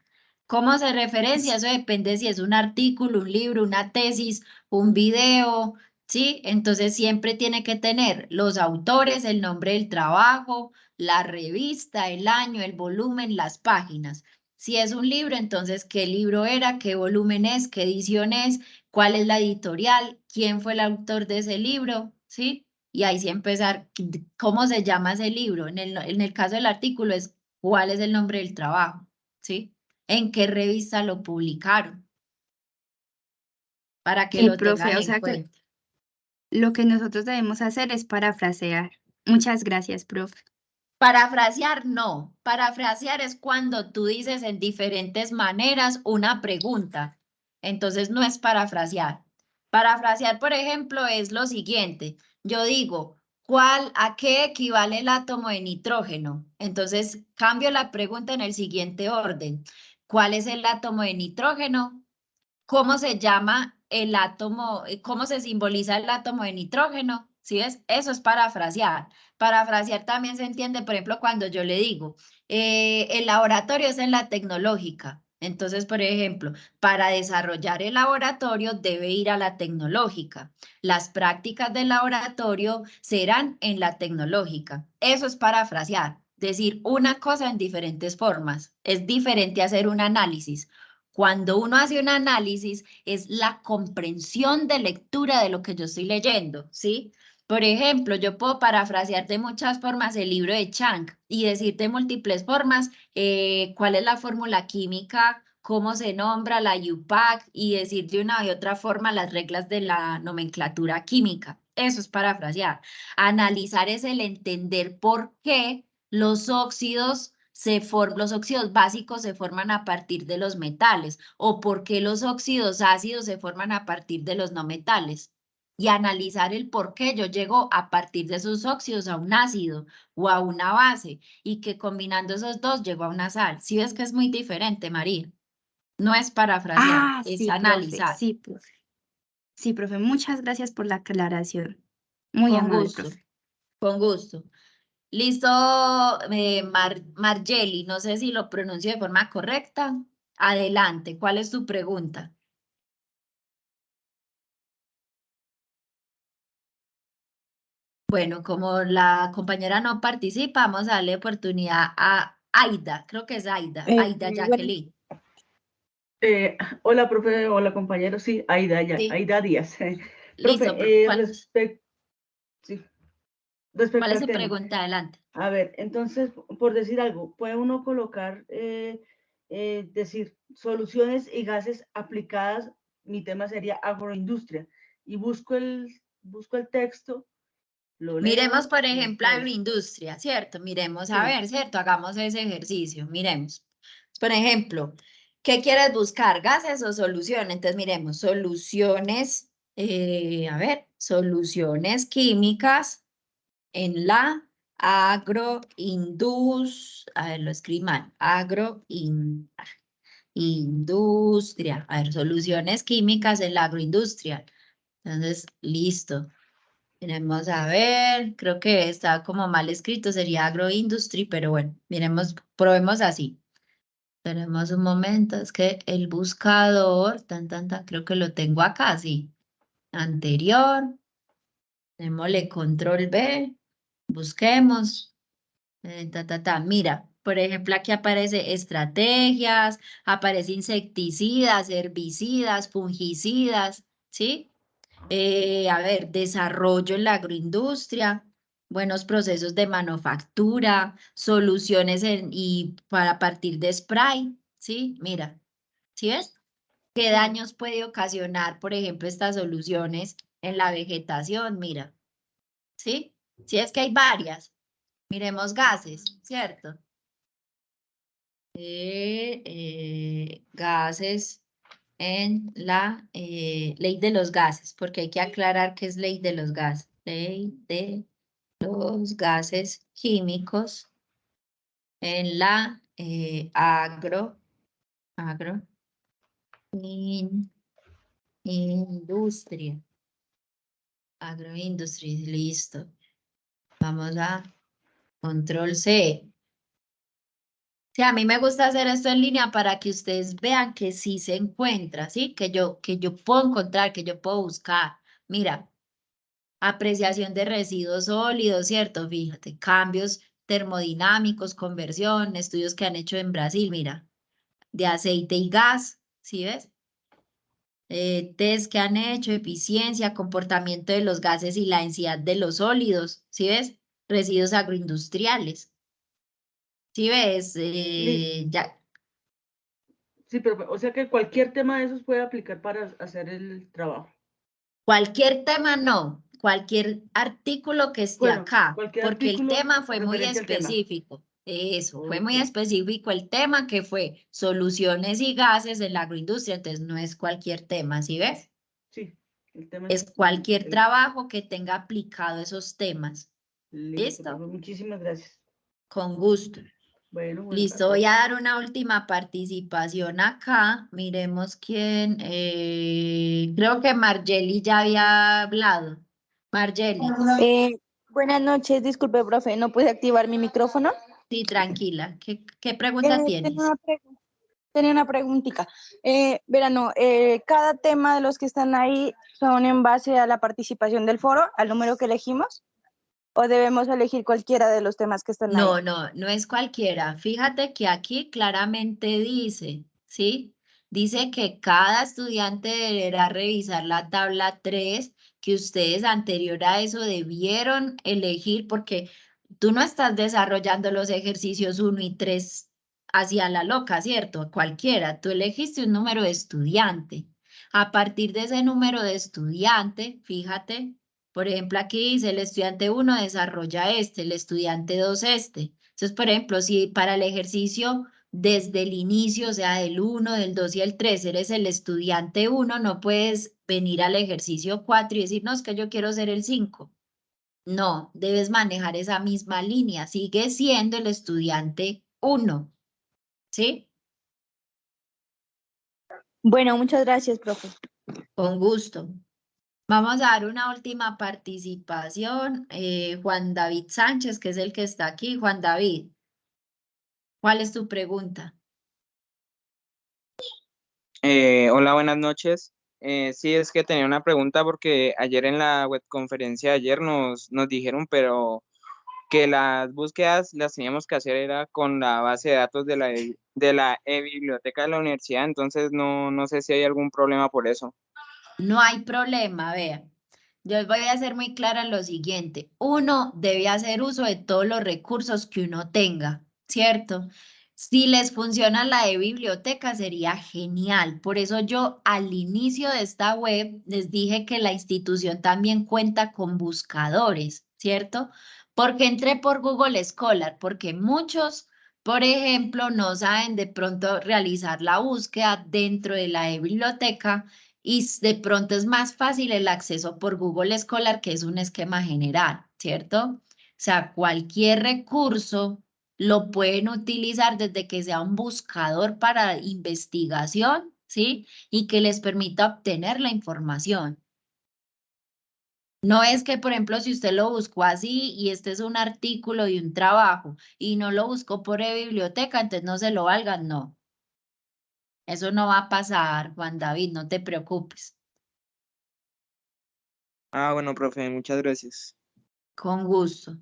¿Cómo se referencia? Eso depende si es un artículo, un libro, una tesis, un video, ¿sí? Entonces, siempre tiene que tener los autores, el nombre del trabajo, la revista, el año, el volumen, las páginas. Si es un libro, entonces, ¿qué libro era? ¿Qué volumen es? ¿Qué edición es? ¿Cuál es la editorial? ¿Quién fue el autor de ese libro? ¿Sí? Y ahí sí empezar, ¿cómo se llama ese libro? En el caso del artículo es, ¿cuál es el nombre del trabajo? ¿Sí? ¿En qué revista lo publicaron? Para que
Ok,
lo
profe,
tengan
o
en
sea que
cuenta.
lo que nosotros debemos hacer es parafrasear. Muchas gracias, profe.
Parafrasear, no. Parafrasear es cuando tú dices en diferentes maneras una pregunta. Entonces no es parafrasear. Parafrasear, por ejemplo, es lo siguiente. Yo digo, ¿a qué equivale el átomo de nitrógeno? Entonces cambio la pregunta en el siguiente orden. ¿Cuál es el átomo de nitrógeno? ¿Cómo se llama el átomo? ¿Cómo se simboliza el átomo de nitrógeno? ¿Sí ves? Eso es parafrasear. Parafrasear también se entiende, por ejemplo, cuando yo le digo, el laboratorio es en la tecnológica. Entonces, por ejemplo, para desarrollar el laboratorio debe ir a la tecnológica. Las prácticas del laboratorio serán en la tecnológica. Eso es parafrasear, decir una cosa en diferentes formas. Es diferente hacer un análisis. Cuando uno hace un análisis, es la comprensión de lectura de lo que yo estoy leyendo, ¿sí? Por ejemplo, yo puedo parafrasear de muchas formas el libro de Chang y decir de múltiples formas cuál es la fórmula química, cómo se nombra la UPAC y decir de una y otra forma las reglas de la nomenclatura química. Eso es parafrasear. Analizar es el entender por qué los óxidos los óxidos básicos se forman a partir de los metales o por qué los óxidos ácidos se forman a partir de los no metales y analizar el por qué yo llego a partir de esos óxidos a un ácido o a una base y que combinando esos dos llego a una sal. ¿Sí ves que es muy diferente, María? No es parafrasear,
Ah,
es
sí, profe,
analizar.
sí, profe. Sí, profe, muchas gracias por la aclaración. Muy
Con
amable,
gusto,
profe.
con gusto. Listo, Margeli, no sé si lo pronuncio de forma correcta. Adelante, ¿cuál es tu pregunta? Bueno, como la compañera no participa, vamos a darle oportunidad a Aida, creo que es Aida, Aida
Bueno,
Jacqueline.
hola, profe, hola, compañero. Sí,
Sí,
Aida Díaz.
listo.
Profe, sí,
¿Cuál
respecto
es
al
su
tema.
pregunta? Adelante.
A ver, entonces, por decir algo, puede uno colocar, decir, soluciones y gases aplicadas, mi tema sería agroindustria, y busco el texto, lo
Miremos,
leo
por
y
ejemplo,
después,
agroindustria, ¿cierto? Miremos, a
sí,
ver, ¿cierto? Hagamos ese ejercicio, miremos. Por ejemplo, ¿qué quieres buscar? ¿Gases o soluciones? Entonces, miremos, soluciones, a ver, soluciones químicas en la a ver, lo escribí mal, industria, a ver, soluciones químicas en la agroindustria. Entonces, listo. Miremos a ver, creo que está como mal escrito, sería agroindustry, pero bueno, miremos, probemos así. Tenemos un momento, es que el buscador, creo que lo tengo acá, sí. Anterior. Démosle control B, busquemos. Mira, por ejemplo, aquí aparece estrategias, aparece insecticidas, herbicidas, fungicidas, ¿sí? A ver, desarrollo en la agroindustria, buenos procesos de manufactura, soluciones y para partir de spray, ¿sí? Mira, ¿sí ves? ¿Qué daños puede ocasionar, por ejemplo, estas soluciones en la vegetación? Mira, ¿sí? Sí, es que hay varias. Miremos gases, ¿cierto? Gases en la ley de los gases, porque hay que aclarar qué es ley de los gases. Ley de los gases químicos en la industria. Agroindustria, listo. Vamos a control C. Sí, a mí me gusta hacer esto en línea para que ustedes vean que sí se encuentra, ¿sí? Que yo puedo encontrar, que yo puedo buscar. Mira, apreciación de residuos sólidos, ¿cierto? Fíjate, cambios termodinámicos, conversión, estudios que han hecho en Brasil, mira, de aceite y gas, ¿sí ves? Test que han hecho, eficiencia, comportamiento de los gases y la densidad de los sólidos, ¿sí ves? Residuos agroindustriales, ¿sí ves? Ya,
Sí, pero o sea que cualquier tema de esos puede aplicar para hacer el trabajo.
cualquier tema no, cualquier artículo que esté
Bueno,
acá,
cualquier
porque el
artículo
tema fue muy
referente al tema.
específico. Eso, fue muy
Ok.
específico el tema que fue soluciones y gases en la agroindustria, entonces no es cualquier tema, ¿sí ves?
Sí, el tema
Es cualquier trabajo que tenga aplicado esos temas.
Listo,
¿Listo?
profe, muchísimas gracias.
Con gusto.
Bueno,
Listo, voy a dar una última participación acá. Miremos quién. Creo que Margeli ya había hablado. Margeli,
Buenas noches, disculpe, profe, no pude activar mi micrófono.
sí, tranquila. ¿Qué pregunta
Tenía
tienes?
una tenía una preguntita. Verano, cada tema de los que están ahí son en base a la participación del foro, al número que elegimos, o debemos elegir cualquiera de los temas que están ahí.
No es cualquiera. Fíjate que aquí claramente dice, ¿sí? Dice que cada estudiante deberá revisar la tabla 3, que ustedes anterior a eso debieron elegir, porque tú no estás desarrollando los ejercicios 1 y 3 hacia la loca, ¿cierto? Cualquiera. Tú elegiste un número de estudiante. A partir de ese número de estudiante, fíjate. Por ejemplo, aquí dice el estudiante 1 desarrolla este, el estudiante 2 este. Entonces, por ejemplo, si para el ejercicio desde el inicio, o sea, del 1, del 2 y el 3, eres el estudiante 1, no puedes venir al ejercicio 4 y decir, no, es que yo quiero ser el 5. No, debes manejar esa misma línea. Sigue siendo el estudiante 1, ¿sí?
Bueno, muchas gracias, profe.
Con gusto. Vamos a dar una última participación. Juan David Sánchez, que es el que está aquí. Juan David, ¿cuál es tu pregunta?
Hola, buenas noches. Sí, es que tenía una pregunta porque ayer en la webconferencia de ayer nos dijeron, pero que las búsquedas las teníamos que hacer era con la base de datos de la e-biblioteca de la universidad, entonces no sé si hay algún problema por eso.
No hay problema, vean. Yo les voy a ser muy clara en lo siguiente. Uno debe hacer uso de todos los recursos que uno tenga, ¿cierto? Si les funciona la de biblioteca sería genial. Por eso yo al inicio de esta web les dije que la institución también cuenta con buscadores, ¿cierto? Porque entré por Google Scholar, porque muchos, por ejemplo, no saben de pronto realizar la búsqueda dentro de la biblioteca y de pronto es más fácil el acceso por Google Scholar, que es un esquema general, ¿cierto? O sea, cualquier recurso lo pueden utilizar desde que sea un buscador para investigación, ¿sí? Y que les permita obtener la información. No es que, por ejemplo, si usted lo buscó así y este es un artículo y un trabajo y no lo buscó por e-biblioteca, entonces no se lo valgan, no. Eso no va a pasar, Juan David, no te preocupes.
Ah, bueno, profe, muchas gracias.
Con gusto.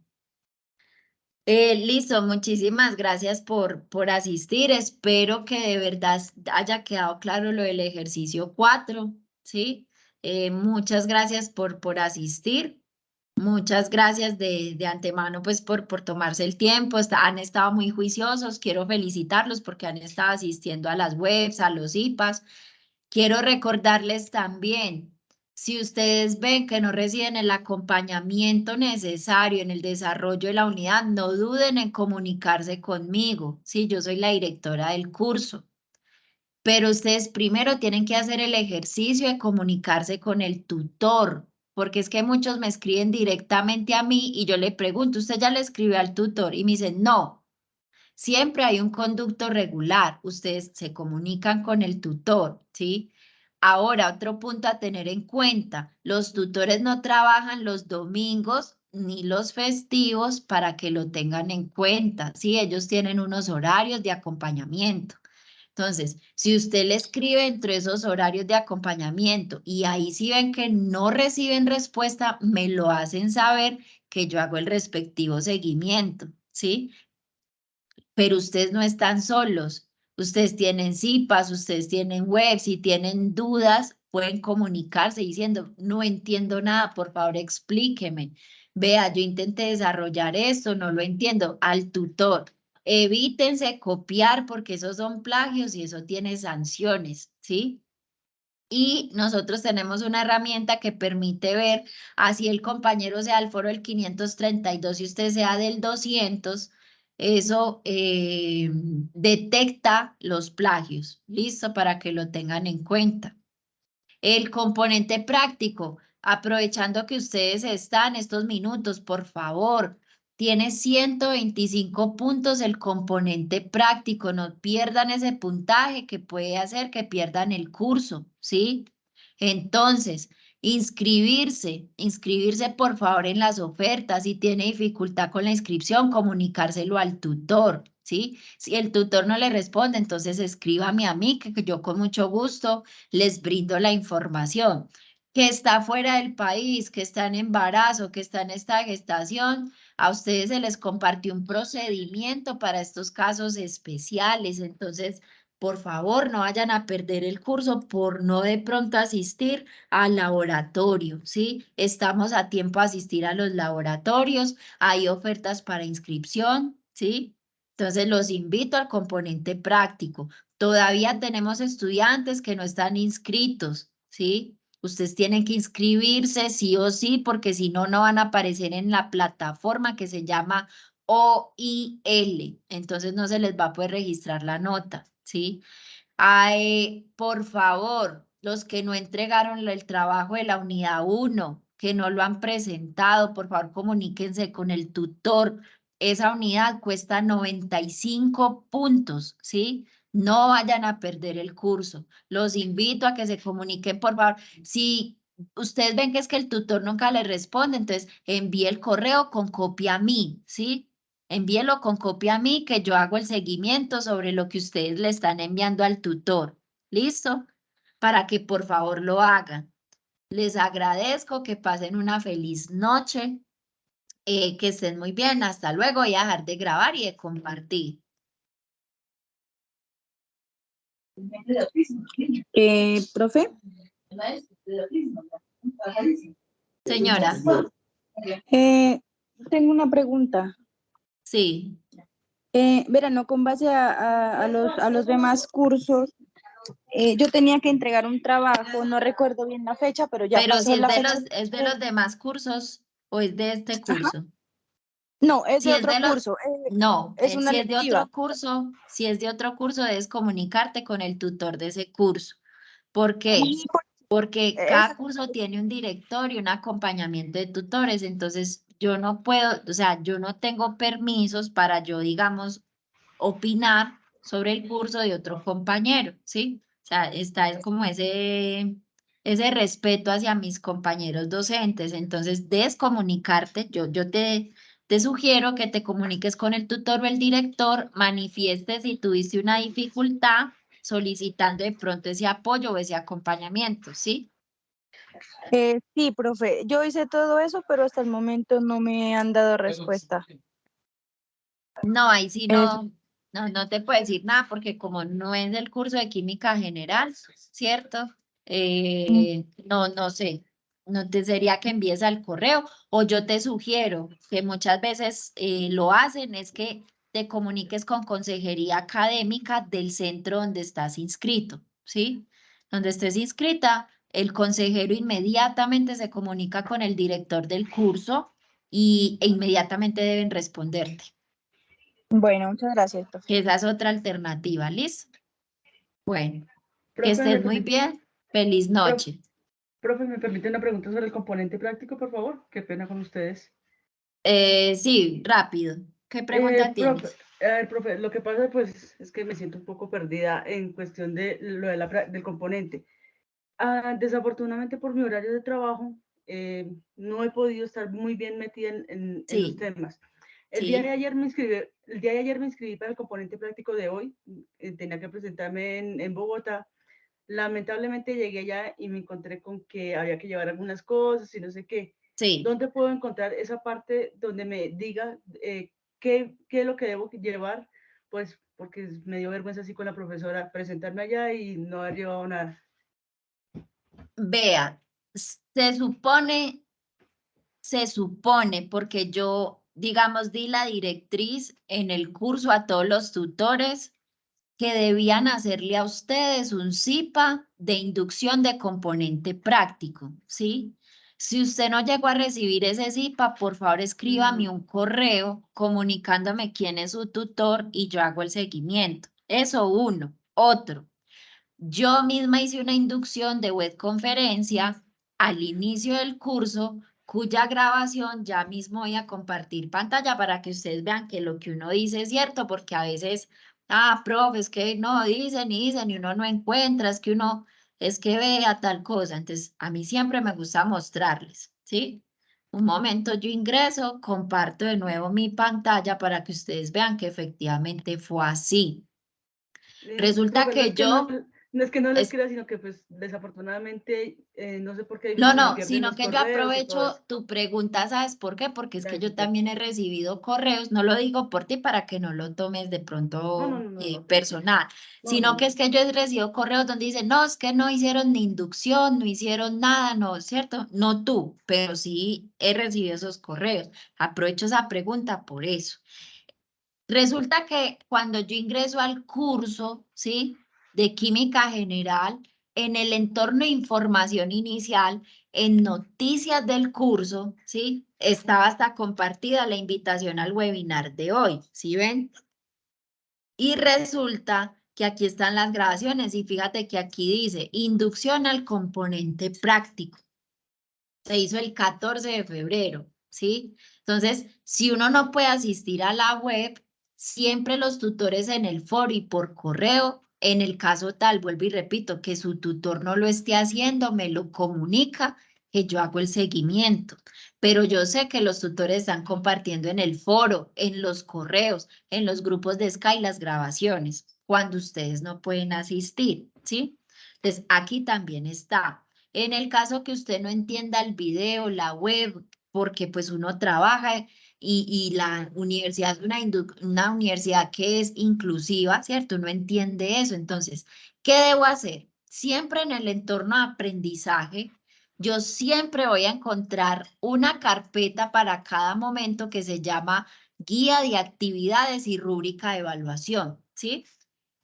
Listo, muchísimas gracias por asistir. Espero que de verdad haya quedado claro lo del ejercicio 4, ¿sí? Muchas gracias por asistir. Muchas gracias de antemano pues por tomarse el tiempo. Han estado muy juiciosos. Quiero felicitarlos porque han estado asistiendo a las webs, a los IPAs. Quiero recordarles también, si ustedes ven que no reciben el acompañamiento necesario en el desarrollo de la unidad, no duden en comunicarse conmigo. Sí, yo soy la directora del curso. Pero ustedes primero tienen que hacer el ejercicio de comunicarse con el tutor, porque es que muchos me escriben directamente a mí y yo le pregunto, ¿usted ya le escribió al tutor? Y me dicen, no. Siempre hay un conducto regular, ustedes se comunican con el tutor, ¿sí? Ahora, otro punto a tener en cuenta, los tutores no trabajan los domingos ni los festivos para que lo tengan en cuenta, ¿sí? Ellos tienen unos horarios de acompañamiento. Entonces, si usted le escribe dentro de esos horarios de acompañamiento y ahí si ven que no reciben respuesta, me lo hacen saber que yo hago el respectivo seguimiento, ¿sí? Pero ustedes no están solos. Ustedes tienen CIPAS, ustedes tienen web, si tienen dudas, pueden comunicarse diciendo, no entiendo nada, por favor explíqueme. Vea, yo intenté desarrollar esto, no lo entiendo. Al tutor, evítense copiar porque esos son plagios y eso tiene sanciones, ¿sí? Y nosotros tenemos una herramienta que permite ver, así el compañero sea del foro del 532 y usted sea del 200, eso detecta los plagios. Listo, para que lo tengan en cuenta. El componente práctico, aprovechando que ustedes están estos minutos, por favor, tiene 125 puntos el componente práctico. No pierdan ese puntaje que puede hacer que pierdan el curso, ¿sí? Entonces, inscribirse por favor en las ofertas. Si tiene dificultad con la inscripción, comunicárselo al tutor, ¿sí? Si el tutor no le responde, entonces escríbame a mí, que yo con mucho gusto les brindo la información. Que está fuera del país, que está en embarazo, que está en esta gestación, a ustedes se les compartió un procedimiento para estos casos especiales. Entonces, por favor, no vayan a perder el curso por no de pronto asistir al laboratorio, ¿sí? Estamos a tiempo de asistir a los laboratorios, hay ofertas para inscripción, ¿sí? Entonces, los invito al componente práctico. Todavía tenemos estudiantes que no están inscritos, ¿sí? Ustedes tienen que inscribirse sí o sí, porque si no, no van a aparecer en la plataforma que se llama OIL. Entonces no se les va a poder registrar la nota, ¿sí? Ay, por favor, los que no entregaron el trabajo de la unidad 1, que no lo han presentado, por favor, comuníquense con el tutor. Esa unidad cuesta 95 puntos, ¿sí? No vayan a perder el curso. Los invito a que se comuniquen, por favor. Si ustedes ven que es que el tutor nunca les responde, entonces envíe el correo con copia a mí, ¿sí? Envíelo con copia a mí, que yo hago el seguimiento sobre lo que ustedes le están enviando al tutor. ¿Listo? Para que por favor lo hagan. Les agradezco, que pasen una feliz noche, que estén muy bien. Hasta luego. Voy a dejar de grabar y de compartir.
Profe,
Señora,
tengo una pregunta.
sí.
Verano, con base a los demás cursos, yo tenía que entregar un trabajo, no recuerdo bien la fecha, pero ya
Pero
pasó
si es
la
de
fecha.
es de los demás cursos o es de este curso.
No, es
Si
de
es
otro
de los,
curso,
no,
es una
si es de otro
electiva.
curso, si es de otro curso, debes comunicarte con el tutor de ese curso. ¿Por qué?
Y por-
Porque
es-
cada curso tiene un director y un acompañamiento de tutores, entonces yo no puedo, o sea, yo no tengo permisos para yo, digamos, opinar sobre el curso de otro compañero, ¿sí? O sea, está es como ese respeto hacia mis compañeros docentes, entonces debes comunicarte, yo te sugiero que te comuniques con el tutor o el director, manifiestes si tuviste una dificultad, solicitando de pronto ese apoyo o ese acompañamiento, ¿sí?
Sí, profe, yo hice todo eso, pero hasta el momento no me han dado respuesta.
No, ahí sí
Es-
no te puedo decir nada porque como no es el curso de química general, ¿cierto? No sé, no te sería que envíes al correo o yo te sugiero que muchas veces lo hacen es que te comuniques con consejería académica del centro donde estás inscrito, ¿sí? Donde estés inscrita, el consejero inmediatamente se comunica con el director del curso e inmediatamente deben responderte.
Bueno, muchas gracias, profe.
Que esa es otra alternativa, ¿listo? Bueno, que
Profe, ¿me
estés muy
permite,
bien. Feliz noche.
profe, ¿me permite una pregunta sobre el componente práctico, por favor? Qué pena con ustedes.
Sí, rápido. ¿Qué pregunta
Profe,
tienes?
a ver, profe, lo que pasa pues es que me siento un poco perdida en cuestión de lo de del componente. Desafortunadamente por mi horario de trabajo no he podido estar muy bien metida en los
Sí,
temas. El día de
sí,
ayer me inscribí para el componente práctico de hoy. Tenía que presentarme en Bogotá. Lamentablemente llegué allá y me encontré con que había que llevar algunas cosas y no sé qué.
sí.
¿Dónde puedo encontrar esa parte donde me diga qué es lo que debo llevar? Pues porque me dio vergüenza así con la profesora presentarme allá y no haber llevado nada.
Vea, se supone, porque yo, digamos, di la directriz en el curso a todos los tutores que debían hacerle a ustedes un CIPA de inducción de componente práctico, ¿sí? Si usted no llegó a recibir ese CIPA, por favor escríbame un correo comunicándome quién es su tutor y yo hago el seguimiento. Eso uno. Otro, yo misma hice una inducción de webconferencia al inicio del curso, cuya grabación ya mismo voy a compartir pantalla para que ustedes vean que lo que uno dice es cierto, porque a veces, profe, es que no dicen y dicen y uno no encuentra, es que uno, es que vea tal cosa. Entonces, a mí siempre me gusta mostrarles, ¿sí? Un momento, yo ingreso, comparto de nuevo mi pantalla para que ustedes vean que efectivamente fue así. Resulta
Profe,
que yo...
no es que no les
es-
crea, sino que pues desafortunadamente no sé por qué
No,
se me
no,
pierden
sino
los
que yo
correos y todo eso.
aprovecho tu pregunta, ¿sabes por qué? Porque es que yo
Gracias, profe.
también he recibido correos, no lo digo por ti para que no lo tomes de pronto
Tranquila.
personal, sino que es que yo he recibido correos donde dicen, no, es que no hicieron ni inducción, no hicieron nada, no, ¿cierto? No tú, pero sí he recibido esos correos. Aprovecho esa pregunta por eso. Resulta que cuando yo ingreso al curso, ¿sí? De química general, en el entorno de información inicial, en noticias del curso, ¿sí? Estaba hasta compartida la invitación al webinar de hoy, ¿sí ven? Y resulta que aquí están las grabaciones y fíjate que aquí dice inducción al componente práctico. Se hizo el 14 de febrero, ¿sí? Entonces, si uno no puede asistir a la web, siempre los tutores en el foro y por correo, en el caso tal, vuelvo y repito, que su tutor no lo esté haciendo, me lo comunica, que yo hago el seguimiento. Pero yo sé que los tutores están compartiendo en el foro, en los correos, en los grupos de Sky las grabaciones, cuando ustedes no pueden asistir, ¿sí? Entonces, aquí también está. En el caso que usted no entienda el video, la web, porque pues uno trabaja y la universidad es una universidad que es inclusiva, ¿cierto? Uno entiende eso. Entonces, ¿qué debo hacer? Siempre en el entorno de aprendizaje, yo siempre voy a encontrar una carpeta para cada momento que se llama guía de actividades y rúbrica de evaluación, ¿sí?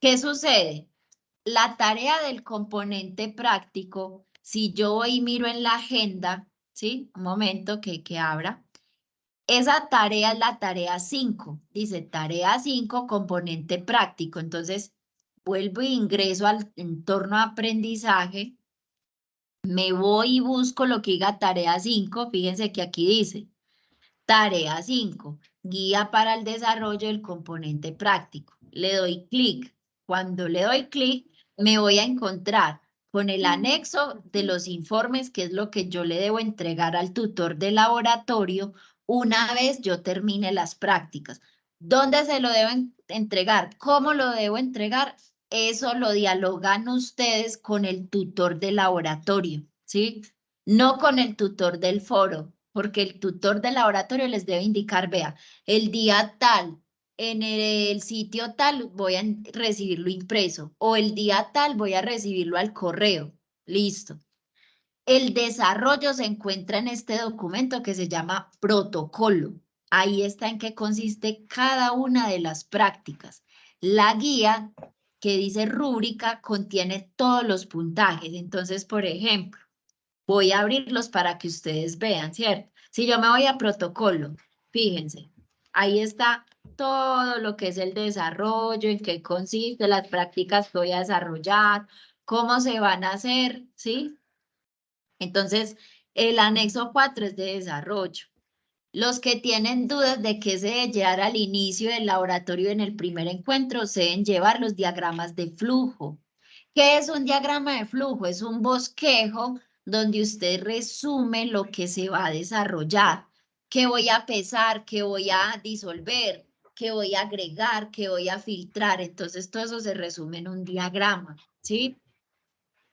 ¿Qué sucede? La tarea del componente práctico, si yo voy y miro en la agenda, ¿sí? Un momento que abra. Esa tarea es la tarea 5. Dice tarea 5, componente práctico. Entonces, vuelvo e ingreso al entorno de aprendizaje. Me voy y busco lo que diga tarea 5. Fíjense que aquí dice tarea 5, guía para el desarrollo del componente práctico. Le doy clic. Cuando le doy clic, me voy a encontrar con el anexo de los informes, que es lo que yo le debo entregar al tutor de laboratorio una vez yo termine las prácticas. ¿Dónde se lo debo entregar? ¿Cómo lo debo entregar? Eso lo dialogan ustedes con el tutor de laboratorio, ¿sí? no con el tutor del foro, porque el tutor del laboratorio les debe indicar, vea, el día tal, en el sitio tal voy a recibirlo impreso, o el día tal voy a recibirlo al correo. Listo. El desarrollo se encuentra en este documento que se llama protocolo. Ahí está en qué consiste cada una de las prácticas. La guía que dice rúbrica contiene todos los puntajes. Entonces, por ejemplo, voy a abrirlos para que ustedes vean, ¿cierto? Si yo me voy a protocolo, fíjense, ahí está todo lo que es el desarrollo, en qué consiste, las prácticas que voy a desarrollar, cómo se van a hacer, ¿sí? Entonces, el anexo 4 es de desarrollo. Los que tienen dudas de qué se debe llevar al inicio del laboratorio en el primer encuentro, se deben llevar los diagramas de flujo. ¿Qué es un diagrama de flujo? Es un bosquejo donde usted resume lo que se va a desarrollar, qué voy a pesar, qué voy a disolver, qué voy a agregar, qué voy a filtrar. Entonces, todo eso se resume en un diagrama, ¿sí?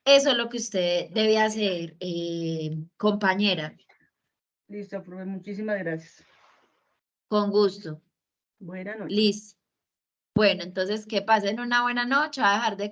Eso es lo que usted debe hacer, compañera.
Listo, profe, muchísimas gracias.
Con gusto.
Buenas noches.
Listo. Bueno, entonces que pasen una buena noche. Voy a dejar de